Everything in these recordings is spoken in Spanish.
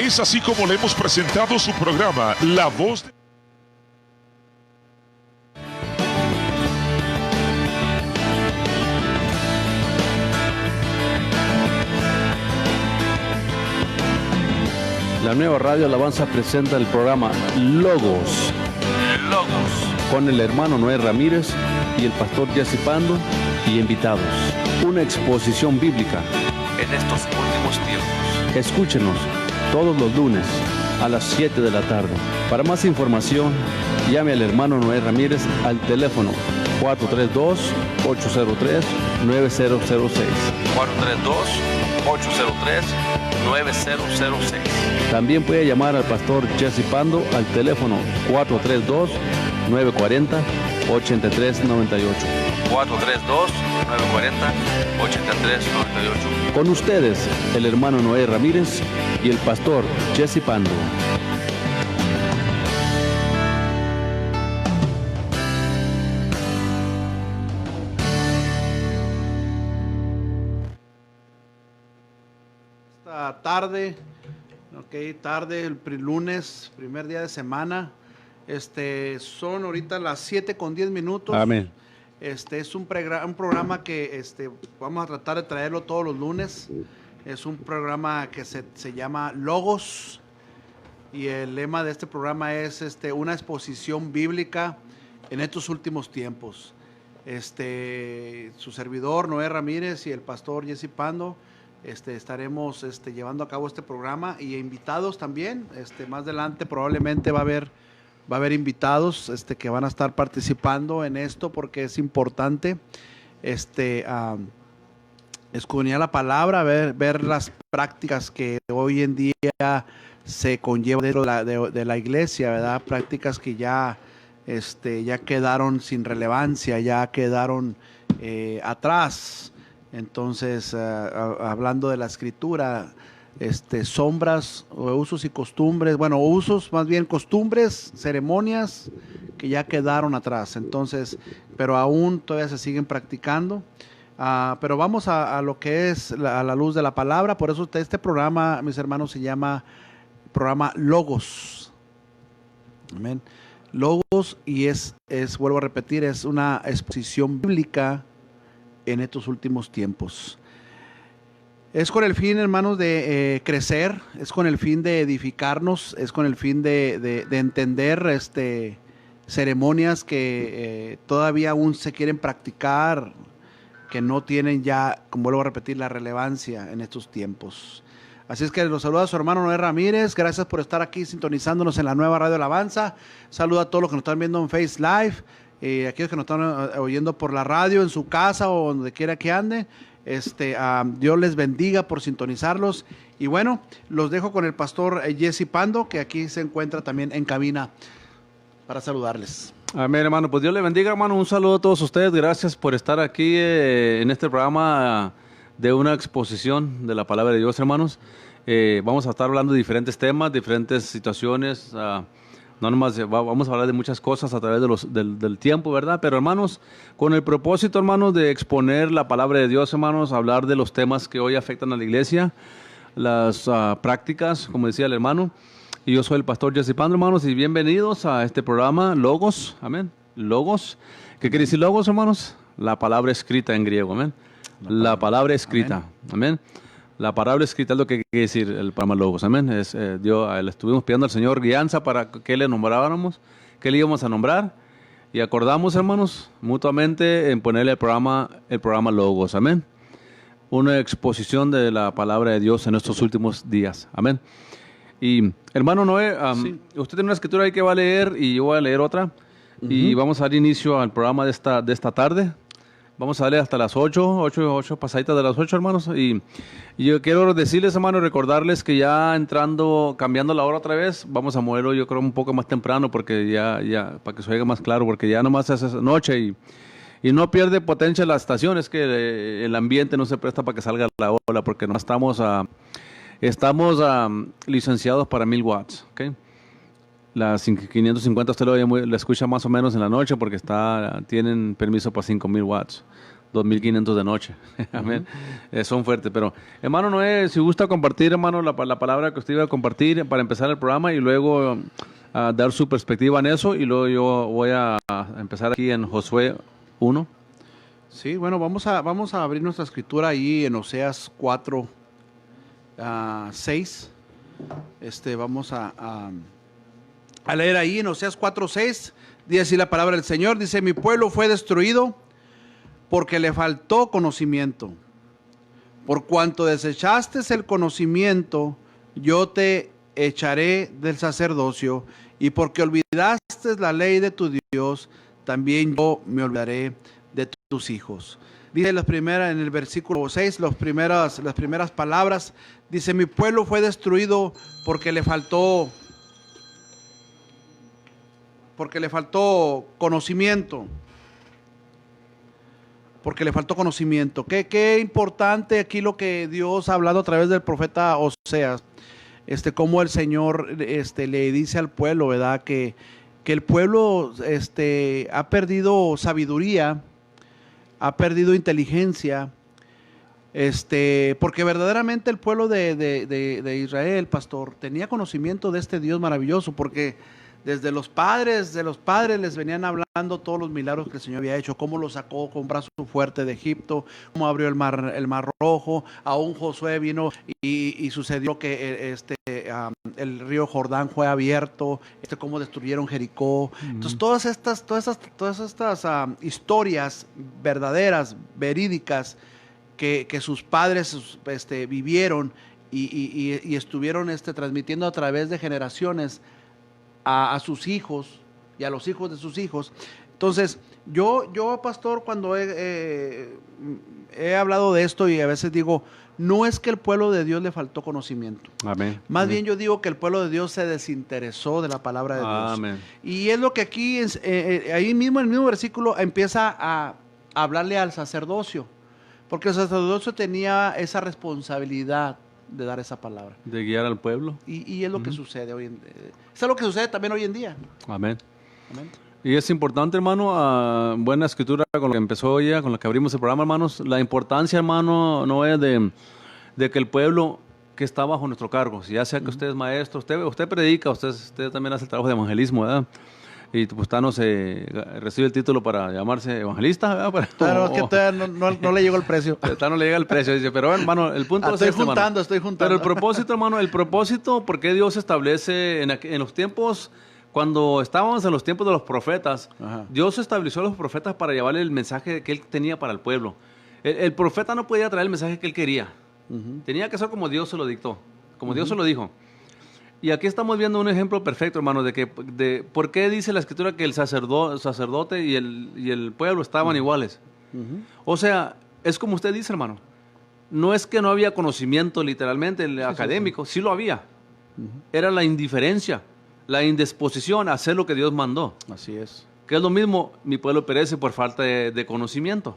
Es así como le hemos presentado su programa, La Voz de... La nueva Radio Alabanza presenta el programa Logos con el hermano Noé Ramírez y el pastor Jesse Pando y invitados. Una exposición bíblica en estos últimos tiempos. Escúchenos todos los lunes a las 7 de la tarde. Para más información, llame al hermano Noé Ramírez al teléfono 432-803-9006. 432-803-9006. También puede llamar al pastor Jesse Pando al teléfono 432-940-8398. 432-940-8398. Con ustedes, el hermano Noé Ramírez y el pastor Jesse Pando. Esta tarde, tarde, el lunes, primer día de semana. Son ahorita las 7:10. Amén. Es un programa que vamos a tratar de traerlo todos los lunes. Es un programa que se llama Logos, y el lema de este programa es una exposición bíblica en estos últimos tiempos. Su servidor Noé Ramírez y el pastor Jesse Pando estaremos llevando a cabo este programa, y invitados también. Más adelante probablemente va a haber invitados que van a estar participando en esto, porque es importante escudriñar la palabra, ver las prácticas que hoy en día se conllevan dentro de la iglesia, ¿verdad? Prácticas que ya quedaron sin relevancia, ya quedaron atrás. Entonces, hablando de la escritura, sombras o usos y costumbres, costumbres, ceremonias que ya quedaron atrás. Entonces, pero aún todavía se siguen practicando. Pero vamos a lo que es a la luz de la palabra. Por eso este programa, mis hermanos, se llama programa Logos. Amén. Logos, y vuelvo a repetir, es una exposición bíblica en estos últimos tiempos. Es con el fin, hermanos, de crecer, es con el fin de edificarnos, es con el fin de entender ceremonias que todavía aún se quieren practicar, que no tienen ya, como vuelvo a repetir, la relevancia en estos tiempos. Así es que los saluda su hermano Noé Ramírez. Gracias por estar aquí sintonizándonos en la nueva Radio Alabanza. Saluda a todos los que nos están viendo en Face Live, aquellos que nos están oyendo por la radio, en su casa o donde quiera que ande. Dios les bendiga por sintonizarlos. Y bueno, los dejo con el pastor Jesse Pando, que aquí se encuentra también en cabina para saludarles. Amén, hermano. Pues Dios le bendiga, hermano. Un saludo a todos ustedes. Gracias por estar aquí en este programa de una exposición de la palabra de Dios, hermanos. Vamos a estar hablando de diferentes temas, diferentes situaciones. No nomás vamos a hablar de muchas cosas a través del tiempo, ¿verdad? Pero, hermanos, con el propósito, hermanos, de exponer la palabra de Dios, hermanos, hablar de los temas que hoy afectan a la iglesia, las prácticas, como decía el hermano. Y yo soy el pastor Jesse Pando, hermanos, y bienvenidos a este programa Logos. Amén. Logos. ¿Qué quiere decir Logos, hermanos? La palabra escrita en griego. Amén. La palabra escrita. Amén. La palabra escrita es lo que quiere decir el programa Logos. Amén. Le estuvimos pidiendo al Señor guianza para que le nombráramos, que le íbamos a nombrar. Y acordamos, hermanos, mutuamente en ponerle el programa Logos. Amén. Una exposición de la palabra de Dios en estos últimos días. Amén. Y hermano Noé, sí. Usted tiene una escritura ahí que va a leer y yo voy a leer otra. Y vamos a dar inicio al programa de esta tarde. Vamos a darle hasta las 8 pasaditas de las 8, hermanos. Y yo quiero decirles, hermanos, recordarles que ya cambiando la hora otra vez, vamos a moverlo, yo creo, un poco más temprano, porque ya para que se oiga más claro, porque ya nomás es noche y no pierde potencia la estación. Es que el ambiente no se presta para que salga la ola, porque no estamos licenciados para 1000 watts, ¿ok? Las 550 usted lo escucha más o menos en la noche, porque tienen permiso para 5000 watts. 2.500 de noche. Amén. Son fuertes, pero hermano Noé, si gusta compartir, hermano, la palabra que usted iba a compartir para empezar el programa y luego dar su perspectiva en eso, y luego yo voy a empezar aquí en Josué 1. Sí, bueno, vamos a abrir nuestra escritura ahí en Oseas 4, 6. Vamos a leer ahí en Oseas 4, 6. Dice así la palabra del Señor, dice: mi pueblo fue destruido porque le faltó conocimiento. Por cuanto desechaste el conocimiento, yo te echaré del sacerdocio, y porque olvidaste la ley de tu Dios, también yo me olvidaré de tus hijos. Dice en el versículo 6, las primeras palabras, dice: mi pueblo fue destruido porque le faltó conocimiento. Porque le faltó conocimiento. Qué importante aquí lo que Dios ha hablado a través del profeta Oseas. Cómo el Señor le dice al pueblo, ¿verdad? Que el pueblo ha perdido sabiduría, ha perdido inteligencia, porque verdaderamente el pueblo de Israel, pastor, tenía conocimiento de este Dios maravilloso, porque desde los padres les venían hablando todos los milagros que el Señor había hecho, cómo lo sacó con brazo fuerte de Egipto, cómo abrió el mar Rojo. Aún Josué vino y sucedió que el río Jordán fue abierto, cómo destruyeron Jericó. Entonces todas estas historias verdaderas, verídicas, que sus padres vivieron y estuvieron transmitiendo a través de generaciones a sus hijos y a los hijos de sus hijos. Entonces, yo pastor, cuando he hablado de esto, y a veces digo, no es que el pueblo de Dios le faltó conocimiento. Amén. Más bien yo digo que el pueblo de Dios se desinteresó de la palabra de Dios. Amén. Y es lo que aquí, ahí mismo, en el mismo versículo, empieza a hablarle al sacerdocio, porque el sacerdocio tenía esa responsabilidad de dar esa palabra, de guiar al pueblo, y es lo que sucede hoy en día. Es lo que sucede también hoy en día. Amén. Amén. Y es importante, hermano, buena escritura con lo que empezó ya, con lo que abrimos el programa, hermanos. La importancia, hermano, no es de que el pueblo que está bajo nuestro cargo, si ya sea que usted es maestro, usted predica, usted también hace el trabajo de evangelismo, ¿verdad? Y pues recibe el título para llamarse evangelista, ¿verdad? Claro, es que todavía no le llegó el precio. No le llega el precio, dice, pero hermano, el punto es estoy juntando. Pero el propósito, hermano, ¿por qué Dios establece en los tiempos, cuando estábamos en los tiempos de los profetas? Ajá. Dios estableció a los profetas para llevarle el mensaje que él tenía para el pueblo. El profeta no podía traer el mensaje que él quería. Tenía que ser como Dios se lo dictó, como Dios se lo dijo. Y aquí estamos viendo un ejemplo perfecto, hermano, de por qué dice la Escritura que el sacerdote y el pueblo estaban iguales. O sea, es como usted dice, hermano. No es que no había conocimiento literalmente académico, sí lo había. Era la indiferencia, la indisposición a hacer lo que Dios mandó. Así es. Que es lo mismo, mi pueblo perece por falta de conocimiento.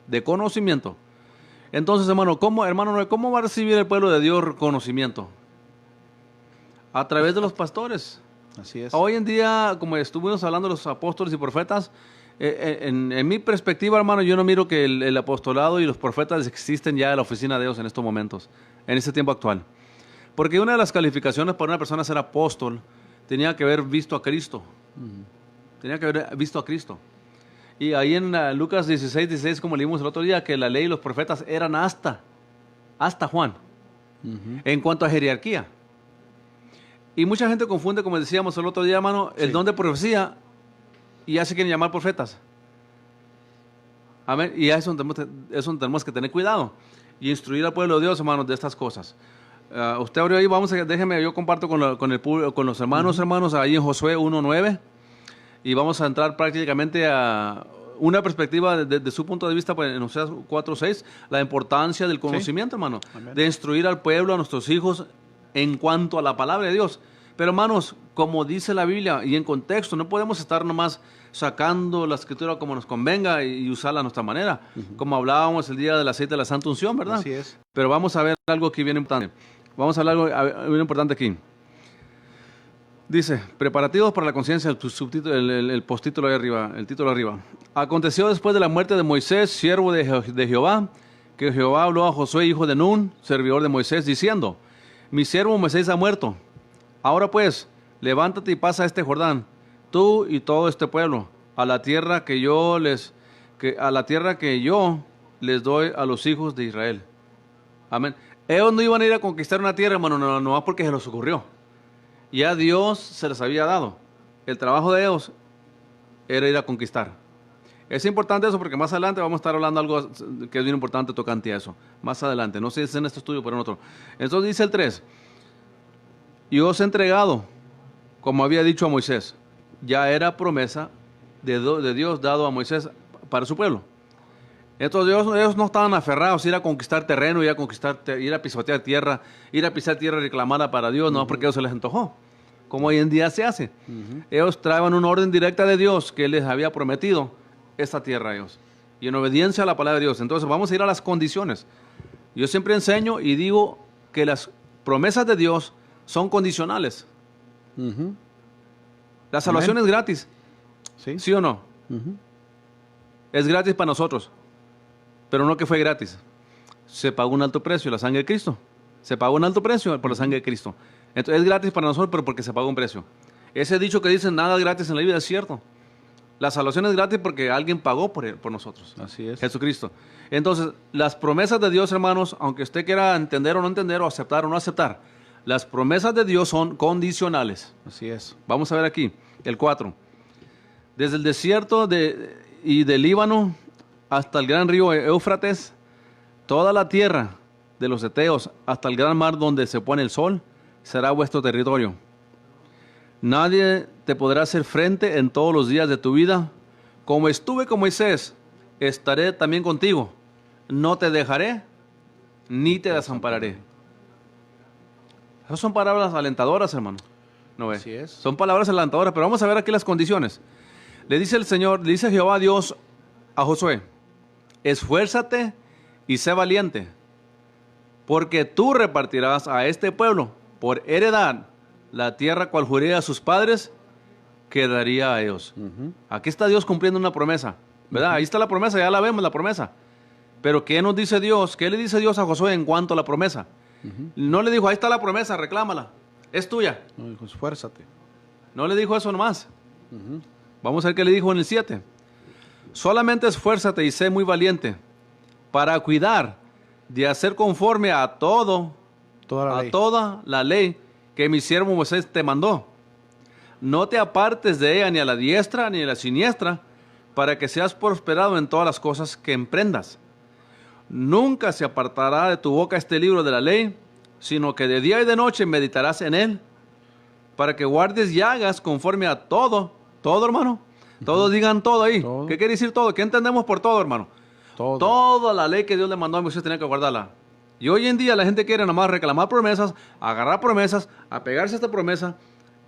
De conocimiento. Entonces, hermano, ¿cómo va a recibir el pueblo de Dios conocimiento? A través de los pastores. Así es. Hoy en día, como estuvimos hablando de los apóstoles y profetas, en mi perspectiva, hermano, yo no miro que el apostolado y los profetas existen ya en la oficina de Dios en estos momentos, en este tiempo actual. Porque una de las calificaciones para una persona ser apóstol tenía que haber visto a Cristo. Tenía que haber visto a Cristo. Y ahí en Lucas 16, como leímos el otro día, que la ley y los profetas eran hasta Juan, en cuanto a jerarquía. Y mucha gente confunde, como decíamos el otro día, hermano, el don de profecía, y ya se quieren llamar profetas. Amén. Y a eso tenemos que tener cuidado y instruir al pueblo de Dios, hermanos, de estas cosas. Usted abrió ahí, déjeme, yo comparto con los hermanos, ahí en Josué 1:9, y vamos a entrar prácticamente a una perspectiva de su punto de vista, pues, en Oseas 4:6, la importancia del conocimiento, hermano, Amén. De instruir al pueblo, a nuestros hijos, en cuanto a la palabra de Dios. Pero, hermanos, como dice la Biblia y en contexto, no podemos estar nomás sacando la Escritura como nos convenga y usarla a nuestra manera, como hablábamos el día del aceite de la Santa Unción, ¿verdad? Así es. Pero vamos a ver algo aquí bien importante. Vamos a hablar algo bien importante aquí. Dice, preparativos para la conciencia, el postítulo ahí arriba, el título arriba. Aconteció después de la muerte de Moisés, siervo de Jehová, que Jehová habló a Josué, hijo de Nun, servidor de Moisés, diciendo, mi siervo Moisés ha muerto. Ahora pues, levántate y pasa este Jordán, tú y todo este pueblo, a la tierra que yo les doy a los hijos de Israel. Amén. Ellos no iban a ir a conquistar una tierra, hermano, no más porque se les ocurrió. Ya Dios se les había dado. El trabajo de ellos era ir a conquistar. Es importante eso porque más adelante vamos a estar hablando algo que es bien importante tocante a eso. Más adelante, no sé si es en este estudio, pero en otro. Entonces dice el 3. Y os he entregado, como había dicho a Moisés. Ya era promesa de Dios dado a Moisés para su pueblo. Entonces ellos no estaban aferrados a ir a conquistar terreno, ir a pisotear tierra, ir a pisar tierra reclamada para Dios, no porque a ellos se les antojó, como hoy en día se hace. Ellos traían una orden directa de Dios que les había prometido esta tierra a ellos, y en obediencia a la palabra de Dios. Entonces vamos a ir a las condiciones. Yo siempre enseño y digo que las promesas de Dios son condicionales. La salvación es gratis, ¿sí o no? Es gratis para nosotros. Pero no que fue gratis. Se pagó un alto precio, la sangre de Cristo. Se pagó un alto precio por la sangre de Cristo. Entonces es gratis para nosotros, pero porque se pagó un precio. Ese dicho que dicen nada es gratis en la vida es cierto. La salvación es gratis porque alguien pagó por nosotros. Así es. Jesucristo. Entonces, las promesas de Dios, hermanos, aunque usted quiera entender o no entender, o aceptar o no aceptar, las promesas de Dios son condicionales. Así es. Vamos a ver aquí, el 4. Desde el desierto y del Líbano hasta el gran río Éufrates, toda la tierra de los heteos, hasta el gran mar donde se pone el sol, será vuestro territorio. Nadie te podrá hacer frente en todos los días de tu vida. Como estuve con Moisés, estaré también contigo. No te dejaré, ni te desampararé. Esas son palabras alentadoras, hermano. ¿No ve? Así es. Son palabras alentadoras, pero vamos a ver aquí las condiciones. Le dice el Señor, le dice Jehová Dios a Josué, esfuérzate y sé valiente, porque tú repartirás a este pueblo por heredad la tierra cual juré a sus padres que daría a ellos. Aquí está Dios cumpliendo una promesa, ¿verdad? Ahí está la promesa, ya la vemos la promesa. Pero ¿qué nos dice Dios? ¿Qué le dice Dios a Josué en cuanto a la promesa? No le dijo, ahí está la promesa, reclámala, es tuya. No, dijo, esfuérzate. No le dijo eso nomás. Vamos a ver qué le dijo en el 7. Solamente esfuérzate y sé muy valiente para cuidar de hacer conforme a toda la ley que mi siervo Moisés te mandó. No te apartes de ella ni a la diestra ni a la siniestra, para que seas prosperado en todas las cosas que emprendas. Nunca se apartará de tu boca este libro de la ley, sino que de día y de noche meditarás en él, para que guardes y hagas conforme a todo, hermano. Todos digan todo ahí. Todo. ¿Qué quiere decir todo? ¿Qué entendemos por todo, hermano? Todo. Toda la ley que Dios le mandó a Moisés tenía que guardarla. Y hoy en día la gente quiere nomás reclamar promesas, agarrar promesas, apegarse a esta promesa,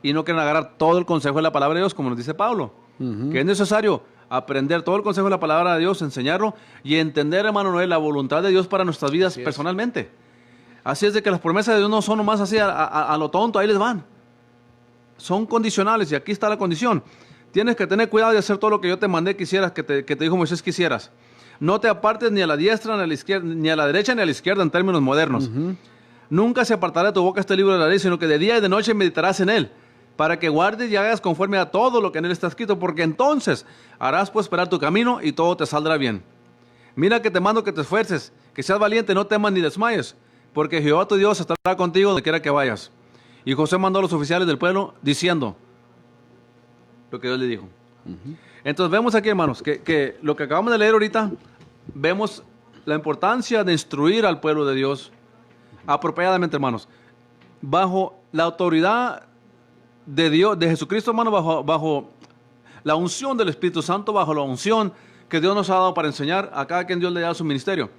y no quieren agarrar todo el consejo de la palabra de Dios, como nos dice Pablo. Que es necesario aprender todo el consejo de la palabra de Dios, enseñarlo y entender, hermano Noel, la voluntad de Dios para nuestras vidas personalmente. Así es de que las promesas de Dios no son nomás así a lo tonto, ahí les van. Son condicionales y aquí está la condición. Tienes que tener cuidado de hacer todo lo que yo te mandé que hicieras, que te dijo Moisés que hicieras. No te apartes ni a la diestra, ni a la izquierda, ni a la derecha, ni a la izquierda en términos modernos. Nunca se apartará de tu boca este libro de la ley, sino que de día y de noche meditarás en él, para que guardes y hagas conforme a todo lo que en él está escrito, porque entonces harás prosperar tu camino y todo te saldrá bien. Mira que te mando que te esfuerces, que seas valiente, no temas ni desmayes, porque Jehová tu Dios estará contigo donde quiera que vayas. Y José mandó a los oficiales del pueblo diciendo lo que Dios le dijo. Entonces vemos aquí, hermanos, que lo que acabamos de leer ahorita, vemos la importancia de instruir al pueblo de Dios apropiadamente, hermanos, bajo la autoridad de Dios, de Jesucristo, hermano, bajo la unción del Espíritu Santo, bajo la unción que Dios nos ha dado para enseñar a cada quien Dios le da su ministerio.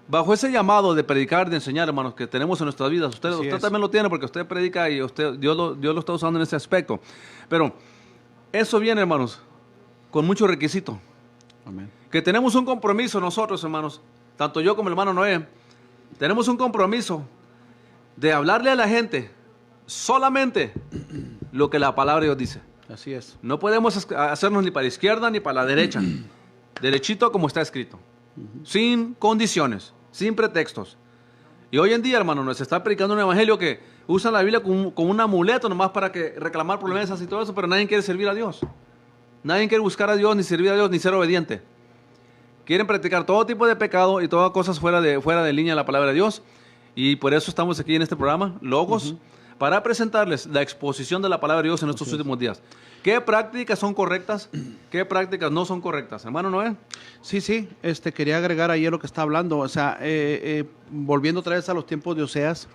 Bajo ese llamado de predicar, de enseñar, hermanos, que tenemos en nuestras vidas. Usted también lo tiene porque usted predica y Dios lo está usando en ese aspecto. Pero eso viene, hermanos, con mucho requisito. Amén. Que tenemos un compromiso nosotros, hermanos, tanto yo como el hermano Noé, tenemos un compromiso de hablarle a la gente solamente lo que la palabra de Dios dice. Así es. No podemos hacernos ni para la izquierda ni para la derecha. Derechito como está escrito. Sin condiciones, sin pretextos. Y hoy en día, hermano, nos está predicando un evangelio que usa la Biblia como un amuleto nomás para que reclamar promesas y todo eso, pero nadie quiere servir a Dios. Nadie quiere buscar a Dios, ni servir a Dios, ni ser obediente. Quieren practicar todo tipo de pecado y todas cosas fuera de línea de la palabra de Dios. Y por eso estamos aquí en este programa, Logos, para presentarles la exposición de la palabra de Dios en estos últimos días. ¿Qué prácticas son correctas? ¿Qué prácticas no son correctas? Hermano Noé. Sí, quería agregar ahí lo que está hablando. O sea, volviendo otra vez a los tiempos de Oseas,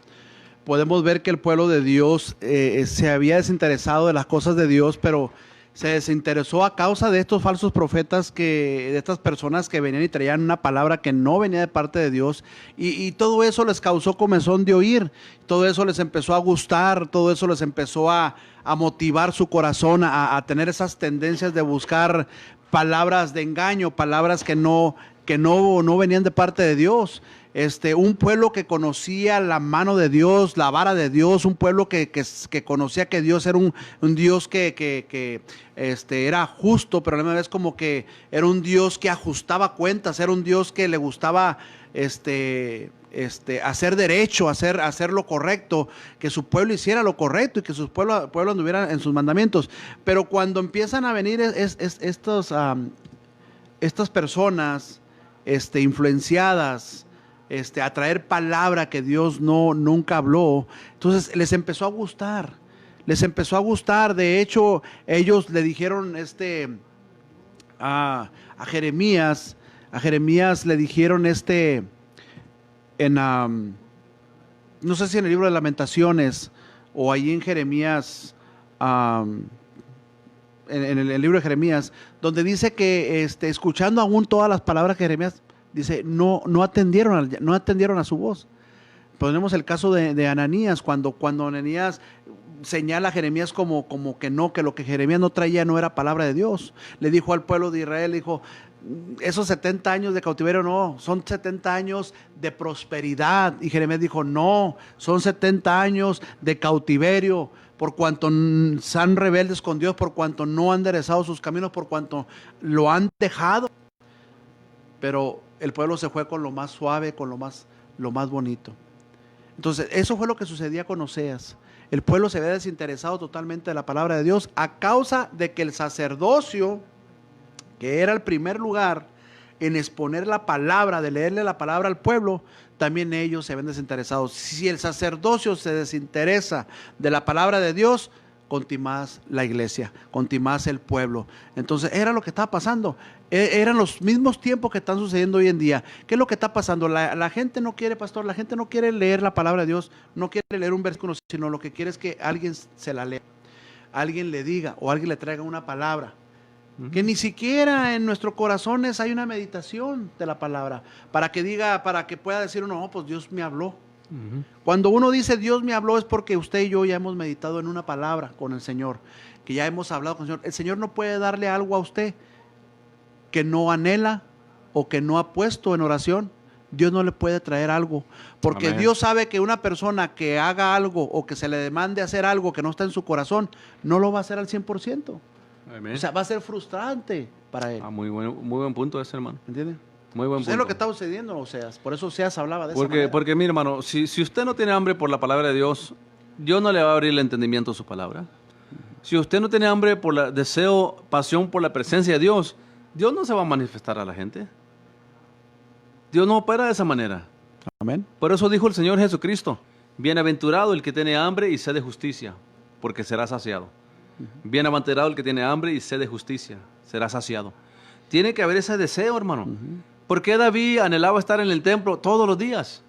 podemos ver que el pueblo de Dios se había desinteresado de las cosas de Dios, pero se desinteresó a causa de estos falsos profetas, de estas personas que venían y traían una palabra que no venía de parte de Dios, y todo eso les causó comezón de oír, todo eso les empezó a gustar, todo eso les empezó a motivar su corazón a tener esas tendencias de buscar palabras de engaño, palabras que no venían de parte de Dios. Un pueblo que conocía la mano de Dios, la vara de Dios, un pueblo que conocía que Dios era un Dios que era justo, pero a la misma vez como que era un Dios que ajustaba cuentas, era un Dios que le gustaba hacer derecho, hacer lo correcto, que su pueblo hiciera lo correcto y que su pueblo anduviera en sus mandamientos. Pero cuando empiezan a venir estas personas influenciadas, a traer palabra que Dios nunca habló, entonces les empezó a gustar. De hecho, ellos le dijeron a Jeremías le dijeron no sé si en el libro de Lamentaciones o allí en Jeremías, en el libro de Jeremías, donde dice que escuchando aún todas las palabras que Jeremías dice, no atendieron a su voz. Ponemos el caso de Ananías, cuando Ananías señala a Jeremías como que lo que Jeremías no traía no era palabra de Dios. Le dijo al pueblo de Israel, dijo, esos 70 años de cautiverio no, son 70 años de prosperidad. Y Jeremías dijo, no, son 70 años de cautiverio, por cuanto son rebeldes con Dios, por cuanto no han enderezado sus caminos, por cuanto lo han dejado. Pero el pueblo se fue con lo más suave, con lo más bonito. Entonces, eso fue lo que sucedía con Oseas. El pueblo se había desinteresado totalmente de la palabra de Dios a causa de que el sacerdocio, que era el primer lugar en exponer la palabra, de leerle la palabra al pueblo, también ellos se habían desinteresado. Si el sacerdocio se desinteresa de la palabra de Dios, contimás la iglesia, contimás el pueblo. Entonces era lo que estaba pasando. Eran los mismos tiempos que están sucediendo hoy en día. ¿Qué es lo que está pasando? La gente no quiere, pastor, la gente no quiere leer la palabra de Dios, no quiere leer un versículo, sino lo que quiere es que alguien se la lea, alguien le diga o alguien le traiga una palabra. Que ni siquiera en nuestros corazones hay una meditación de la palabra, para que pueda decir uno, oh, pues Dios me habló. Cuando uno dice Dios me habló es porque usted y yo ya hemos meditado en una palabra con el Señor, que ya hemos hablado con el Señor. El Señor no puede darle algo a usted que no anhela o que no ha puesto en oración. Dios no le puede traer algo, porque Amén. Dios sabe que una persona que haga algo o que se le demande hacer algo que no está en su corazón, no lo va a hacer al 100%. Amén. O sea, va a ser frustrante para él. Muy buen punto ese, hermano. ¿Entiende? Muy buen punto. Es lo que está sucediendo, Oseas. Por eso Oseas hablaba de esa manera. Porque mire, hermano, si usted no tiene hambre por la palabra de Dios, Dios no le va a abrir el entendimiento a su palabra. Si usted no tiene hambre por deseo, pasión por la presencia de Dios, Dios no se va a manifestar a la gente. Dios no opera de esa manera. Amén. Por eso dijo el Señor Jesucristo, bienaventurado el que tiene hambre y sed de justicia, porque será saciado. Bienaventurado el que tiene hambre y sed de justicia, será saciado. Tiene que haber ese deseo, hermano. ¿Por qué David anhelaba estar en el templo todos los días?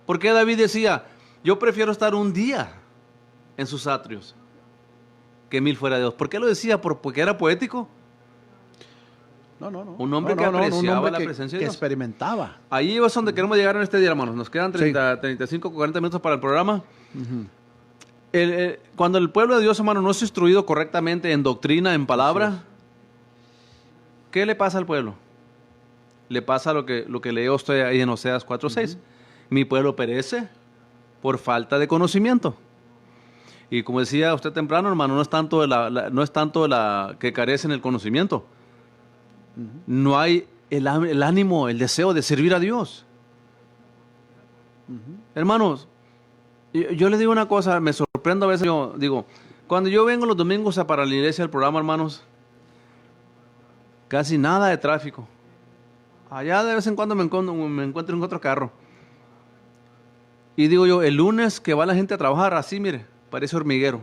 ¿Por qué David decía, yo prefiero estar un día en sus atrios que 1000 fuera de Dios? ¿Por qué lo decía? ¿Porque era poético? No. Un hombre que apreciaba la presencia de Dios. Que experimentaba. Ahí es donde queremos llegar en este día, hermanos. Nos quedan 35, 40 minutos para el programa. Cuando el pueblo de Dios, hermano, no es instruido correctamente en doctrina, en palabra, ¿qué le pasa al pueblo? Le pasa lo que leyó usted ahí en Oseas 4:6. Mi pueblo perece por falta de conocimiento. Y como decía usted temprano, hermano, no es tanto no es tanto que carecen el conocimiento. No hay el ánimo, el deseo de servir a Dios. Hermanos, yo les digo una cosa, me sorprendo a veces, yo digo, cuando yo vengo los domingos para la iglesia del programa, hermanos, casi nada de tráfico. Allá de vez en cuando me encuentro en otro carro. Y digo yo, el lunes que va la gente a trabajar, así, mire, parece hormiguero.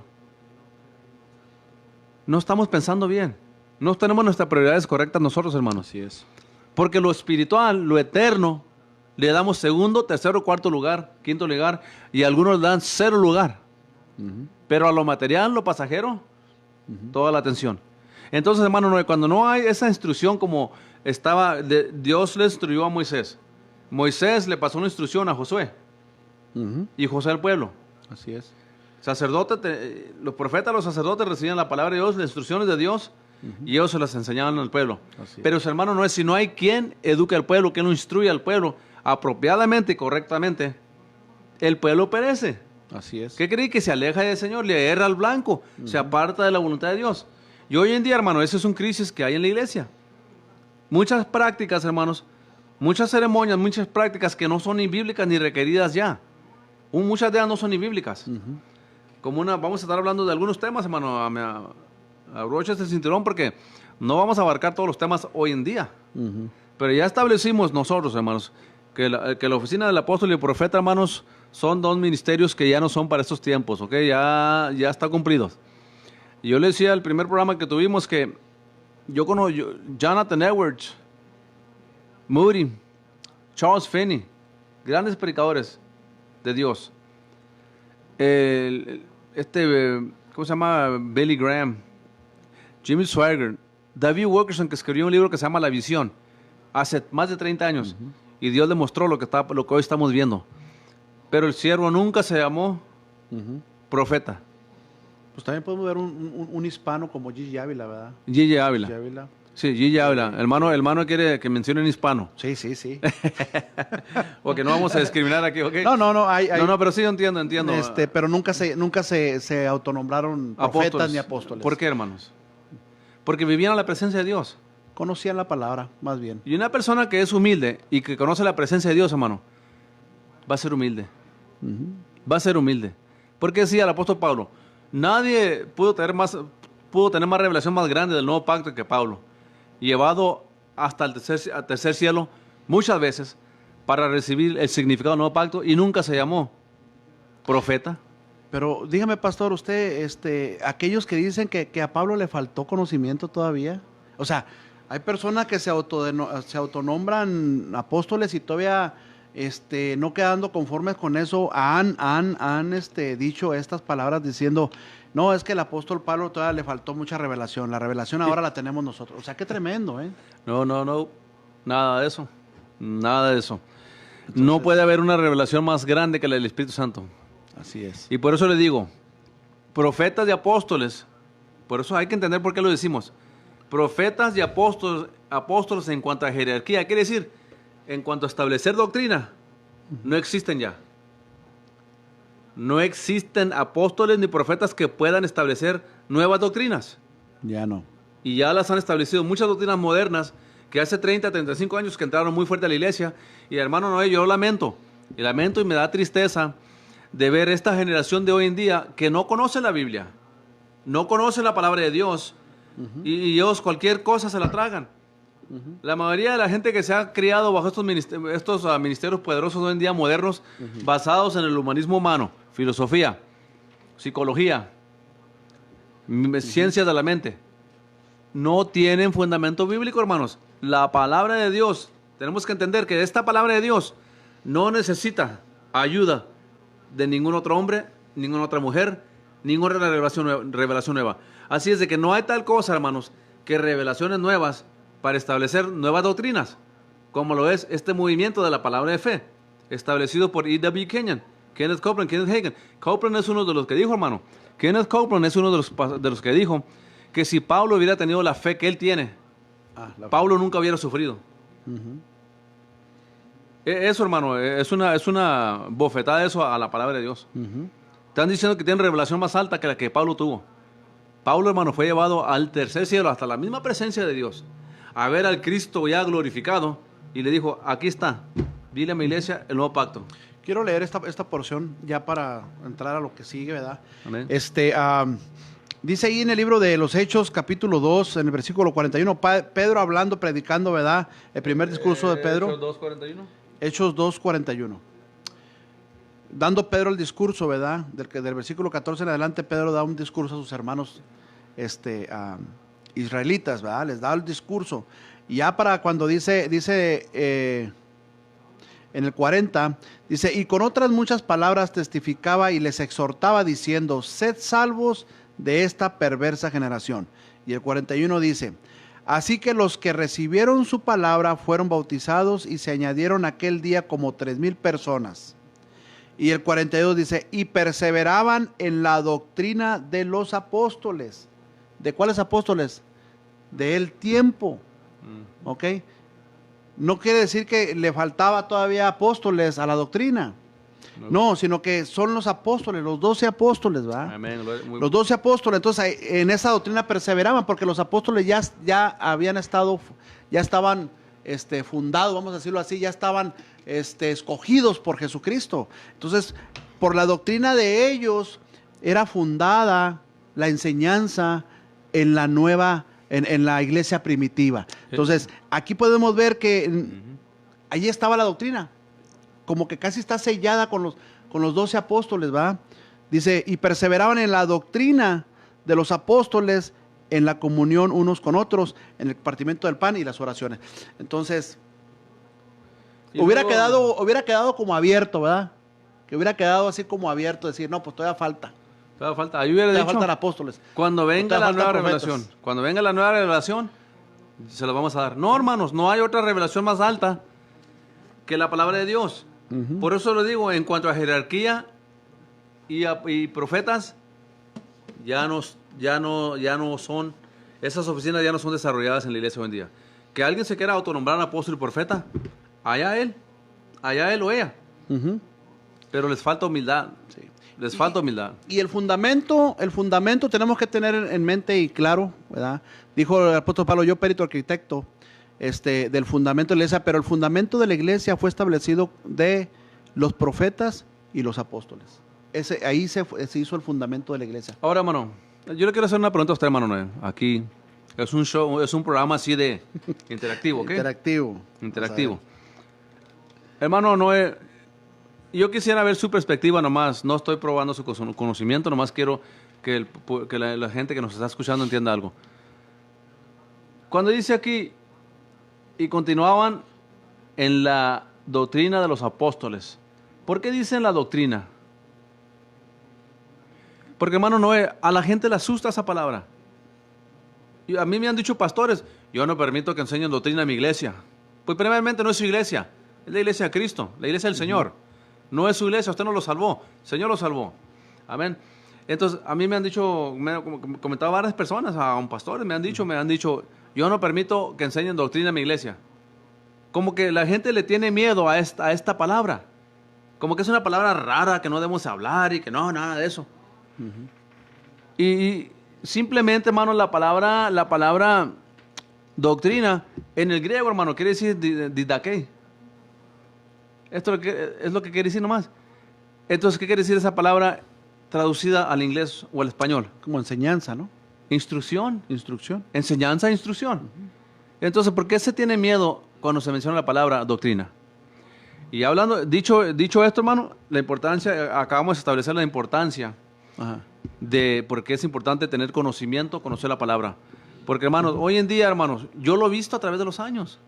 No estamos pensando bien. No tenemos nuestras prioridades correctas nosotros, hermanos. Así es. Porque lo espiritual, lo eterno, le damos segundo, tercero, cuarto lugar, quinto lugar, y algunos le dan 0 lugar. Pero a lo material, lo pasajero, toda la atención. Entonces, hermano, cuando no hay esa instrucción como Dios le instruyó a Moisés. Moisés le pasó una instrucción a Josué. Y Josué al pueblo. Así es. Los profetas, los sacerdotes recibían la palabra de Dios, las instrucciones de Dios, y ellos se las enseñaban al pueblo. Pero, hermano, no es si no hay quien eduque al pueblo, quien lo instruye al pueblo apropiadamente y correctamente, el pueblo perece. Así es. ¿Qué cree? Que se aleja del Señor, le erra al blanco, se aparta de la voluntad de Dios. Y hoy en día, hermano, esa es una crisis que hay en la iglesia. Muchas prácticas, hermanos, muchas ceremonias, muchas prácticas que no son ni bíblicas ni requeridas ya. Muchas de ellas no son ni bíblicas. Vamos a estar hablando de algunos temas, hermano. Abrocha el cinturón porque no vamos a abarcar todos los temas hoy en día. Pero ya establecimos nosotros, hermanos, que la oficina del apóstol y el profeta, hermanos, son 2 ministerios que ya no son para estos tiempos, ¿ok? Ya está cumplidos. Y yo le decía al primer programa que tuvimos que yo conozco Jonathan Edwards, Moody, Charles Finney, grandes predicadores de Dios. ¿Cómo se llama? Billy Graham, Jimmy Swaggart, David Wilkerson, que escribió un libro que se llama La Visión, hace más de 30 años. Y Dios le mostró lo que hoy estamos viendo. Pero el siervo nunca se llamó profeta. Pues también podemos ver un hispano como Gigi Ávila, ¿verdad? Gigi Ávila. Gigi Ávila. Sí, Gigi Ávila. Hermano quiere que mencionen hispano. Sí. Porque no vamos a discriminar aquí, ¿ok? No, No, pero sí, yo entiendo. Pero nunca se autonombraron profetas ni apóstoles. ¿Por qué, hermanos? Porque vivían a la presencia de Dios. Conocían la palabra, más bien. Y una persona que es humilde y que conoce la presencia de Dios, hermano, va a ser humilde. Va a ser humilde. Porque decía el apóstol Pablo, nadie pudo tener más revelación más grande del nuevo pacto que Pablo, llevado hasta el tercer cielo muchas veces para recibir el significado del nuevo pacto, y nunca se llamó profeta. Pero dígame, pastor, usted, aquellos que dicen que a Pablo le faltó conocimiento todavía, o sea, hay personas que se autonombran apóstoles y todavía no quedando conformes con eso, han dicho estas palabras diciendo, no, es que el apóstol Pablo todavía le faltó mucha revelación, la revelación ahora la tenemos nosotros. O sea, qué tremendo, ¿eh? No, nada de eso, nada de eso. Entonces, no puede haber una revelación más grande que la del Espíritu Santo. Así es. Y por eso le digo, profetas y apóstoles, por eso hay que entender por qué lo decimos. Profetas y apóstoles en cuanto a jerarquía, quiere decir, en cuanto a establecer doctrina, no existen ya. No existen apóstoles ni profetas que puedan establecer nuevas doctrinas. Ya no. Y ya las han establecido muchas doctrinas modernas que hace 30, 35 años que entraron muy fuerte a la iglesia. Y hermano Noé, yo lamento y me da tristeza de ver esta generación de hoy en día que no conoce la Biblia, no conoce la palabra de Dios, y ellos cualquier cosa se la tragan. La mayoría de la gente que se ha criado bajo estos ministerios poderosos hoy en día modernos, basados en el humanismo humano, filosofía, psicología, ciencias de la mente, no tienen fundamento bíblico, hermanos. La palabra de Dios, tenemos que entender que esta palabra de Dios no necesita ayuda de ningún otro hombre, ninguna otra mujer, ninguna revelación nueva. Así es de que no hay tal cosa, hermanos, que revelaciones nuevas para establecer nuevas doctrinas, como lo es este movimiento de la palabra de fe, establecido por E.W. Kenyon, Kenneth Copeland, Kenneth Hagin. Copeland es uno de los que dijo, hermano, Kenneth Copeland es uno de los que dijo que si Pablo hubiera tenido la fe que él tiene, Pablo nunca hubiera sufrido. Eso, hermano, es una bofetada eso a la palabra de Dios. Están diciendo que tienen revelación más alta que la que Pablo tuvo. Pablo, hermano, fue llevado al tercer cielo, hasta la misma presencia de Dios, a ver al Cristo ya glorificado, y le dijo, aquí está, dile a mi iglesia el nuevo pacto. Quiero leer esta porción ya para entrar a lo que sigue, ¿verdad? Amén. Dice ahí en el libro de los Hechos, capítulo 2, en el versículo 41, Pedro hablando, predicando, ¿verdad? El primer discurso de Pedro. Hechos 2:41. Hechos 2:41. Dando Pedro el discurso, ¿verdad? Del versículo 14 en adelante, Pedro da un discurso a sus hermanos israelitas, ¿verdad? Les da el discurso. Y ya para cuando dice en el 40, dice, y con otras muchas palabras testificaba y les exhortaba diciendo, sed salvos de esta perversa generación. Y el 41 dice, así que los que recibieron su palabra fueron bautizados y se añadieron aquel día como 3,000 personas. Y el 42 dice, y perseveraban en la doctrina de los apóstoles. ¿De cuáles apóstoles? Del tiempo. ¿Ok? No quiere decir que le faltaba todavía apóstoles a la doctrina. No, sino que son los apóstoles, los 12 apóstoles, ¿verdad? Amén. Los 12 apóstoles, entonces en esa doctrina perseveraban porque los apóstoles ya habían estado, ya estaban fundados, vamos a decirlo así, ya estaban escogidos por Jesucristo. Entonces, por la doctrina de ellos era fundada la enseñanza en la nueva, en la iglesia primitiva. Entonces, aquí podemos ver que allí estaba la doctrina, como que casi está sellada con los 12 apóstoles, ¿va? Dice, y perseveraban en la doctrina de los apóstoles, en la comunión unos con otros, en el partimiento del pan y las oraciones. Entonces, hubiera quedado como abierto, ¿verdad? Que hubiera quedado así como abierto, decir, no, pues todavía falta. Todavía falta. Ahí hubiera dicho, faltan apóstoles. cuando venga la nueva profetas. revelación, cuando venga la nueva revelación, se la vamos a dar. No, hermanos, no hay otra revelación más alta que la palabra de Dios. Por eso lo digo, en cuanto a jerarquía y profetas, ya no son, esas oficinas ya no son desarrolladas en la iglesia hoy en día. Que alguien se quiera autonombrar apóstol y profeta, allá él o ella. Pero les falta humildad. Sí. Les falta humildad. Y el fundamento tenemos que tener en mente y claro, ¿verdad? Dijo el apóstol Pablo, yo perito arquitecto, del fundamento de la iglesia, pero el fundamento de la iglesia fue establecido de los profetas y los apóstoles. Ahí se hizo el fundamento de la iglesia. Ahora, hermano, yo le quiero hacer una pregunta a usted, hermano Noé. Aquí es un show, es un programa así de interactivo, ¿ok? Interactivo. Hermano Noé, yo quisiera ver su perspectiva nomás. No estoy probando su conocimiento, nomás quiero que la gente que nos está escuchando entienda algo. Cuando dice aquí, y continuaban en la doctrina de los apóstoles, ¿por qué dicen la doctrina? Porque, hermano Noé, a la gente le asusta esa palabra. Y a mí me han dicho pastores, yo no permito que enseñen doctrina en mi iglesia. Pues primeramente no es su iglesia, es la iglesia de Cristo, la iglesia del Señor. No es su iglesia, usted no lo salvó, el Señor lo salvó. Amén. Entonces, a mí me han dicho, me han comentado varias personas, a un pastor, me han dicho, yo no permito que enseñen doctrina en mi iglesia. Como que la gente le tiene miedo a esta palabra. Como que es una palabra rara que no debemos hablar y que no, nada de eso. Y simplemente, hermano, la palabra doctrina, en el griego, hermano, quiere decir didakei. Esto es lo que quiere decir nomás. Entonces, ¿qué quiere decir esa palabra traducida al inglés o al español? Como enseñanza, ¿no? Instrucción. Instrucción. Enseñanza, instrucción. Entonces, ¿por qué se tiene miedo cuando se menciona la palabra doctrina? Y dicho esto, hermano, la importancia, acabamos de establecer la importancia de por qué es importante tener conocimiento, conocer la palabra. Porque, hermanos, hoy en día, hermanos, yo lo he visto a través de los años.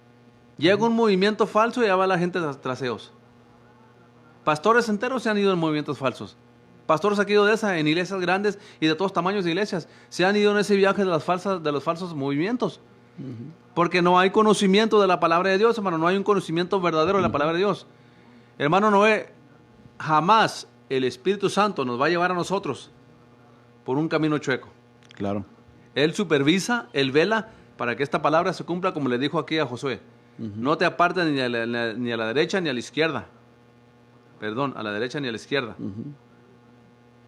Llega un movimiento falso y ya va la gente tras ellos. Pastores enteros se han ido en movimientos falsos. Pastores han ido en iglesias grandes y de todos tamaños de iglesias. Se han ido en ese viaje de los falsos movimientos. Porque no hay conocimiento de la palabra de Dios, hermano. No hay un conocimiento verdadero de la palabra de Dios. Hermano Noé, jamás el Espíritu Santo nos va a llevar a nosotros por un camino chueco. Claro. Él supervisa, Él vela para que esta palabra se cumpla como le dijo aquí a Josué. No te apartes ni a la derecha ni a la izquierda. Perdón, a la derecha ni a la izquierda.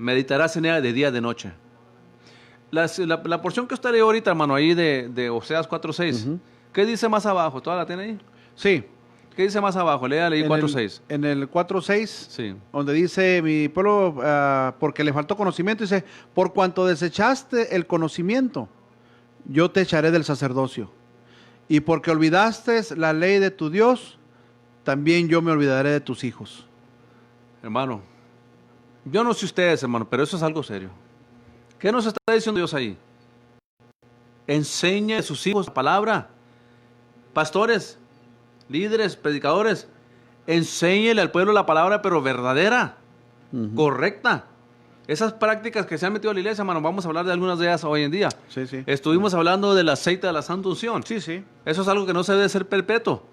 meditarás en ella de día y de noche. La porción que usted leyó ahorita, hermano, ahí de Oseas 4:6, ¿qué dice más abajo? ¿Toda la tiene ahí? Sí. ¿Qué dice más abajo? Leí 4:6. En el 4:6, Sí. donde dice, mi pueblo, porque le faltó conocimiento, dice, por cuanto desechaste el conocimiento, yo te echaré del sacerdocio. Y porque olvidaste la ley de tu Dios, también yo me olvidaré de tus hijos. Hermano, yo no sé ustedes, hermano, pero eso es algo serio. ¿Qué nos está diciendo Dios ahí? Enseñe a sus hijos la palabra. Pastores, líderes, predicadores, enséñele al pueblo la palabra, pero verdadera, correcta. Esas prácticas que se han metido a la iglesia, hermano, vamos a hablar de algunas de ellas hoy en día. Sí, sí. Estuvimos hablando del aceite de la santa unción. Sí, sí. Eso es algo que no se debe ser perpetuo.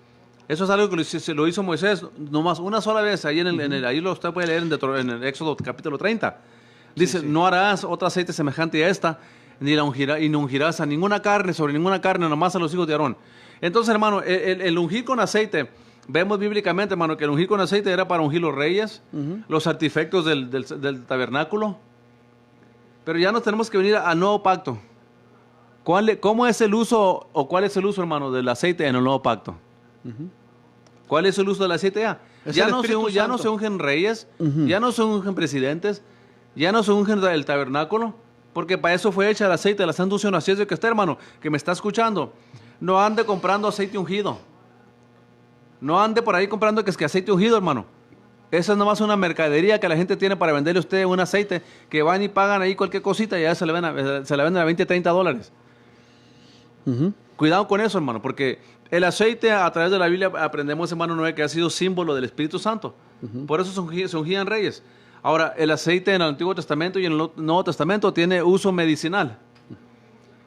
Eso es algo que lo hizo Moisés nomás una sola vez. Ahí ahí lo usted puede leer en el Éxodo capítulo 30. Dice, no harás otro aceite semejante a esta, ni no ungirás a ninguna carne, sobre ninguna carne, nomás a los hijos de Aarón. Entonces, hermano, el ungir con aceite, vemos bíblicamente, hermano, que el ungir con aceite era para ungir los reyes, los artefactos del tabernáculo. Pero ya nos tenemos que venir al nuevo pacto. ¿Cómo es el uso, o cuál es el uso, hermano, del aceite en el nuevo pacto? ¿Cuál es el uso del aceite ya? Ya no se ungen reyes, ya no se ungen presidentes, ya no se ungen el tabernáculo, porque para eso fue hecha el aceite de la santa unción. Así es de que usted, hermano, que me está escuchando, no ande comprando aceite ungido. No ande por ahí comprando que aceite ungido, hermano. Esa es nomás una mercadería que la gente tiene para venderle a usted un aceite, que van y pagan ahí cualquier cosita y ya se la venden a 20, 30 dólares. Cuidado con eso, hermano, porque el aceite, a través de la Biblia, aprendemos, hermano, 9, que ha sido símbolo del Espíritu Santo. Por eso se ungían reyes. Ahora, el aceite en el Antiguo Testamento y en el Nuevo Testamento tiene uso medicinal.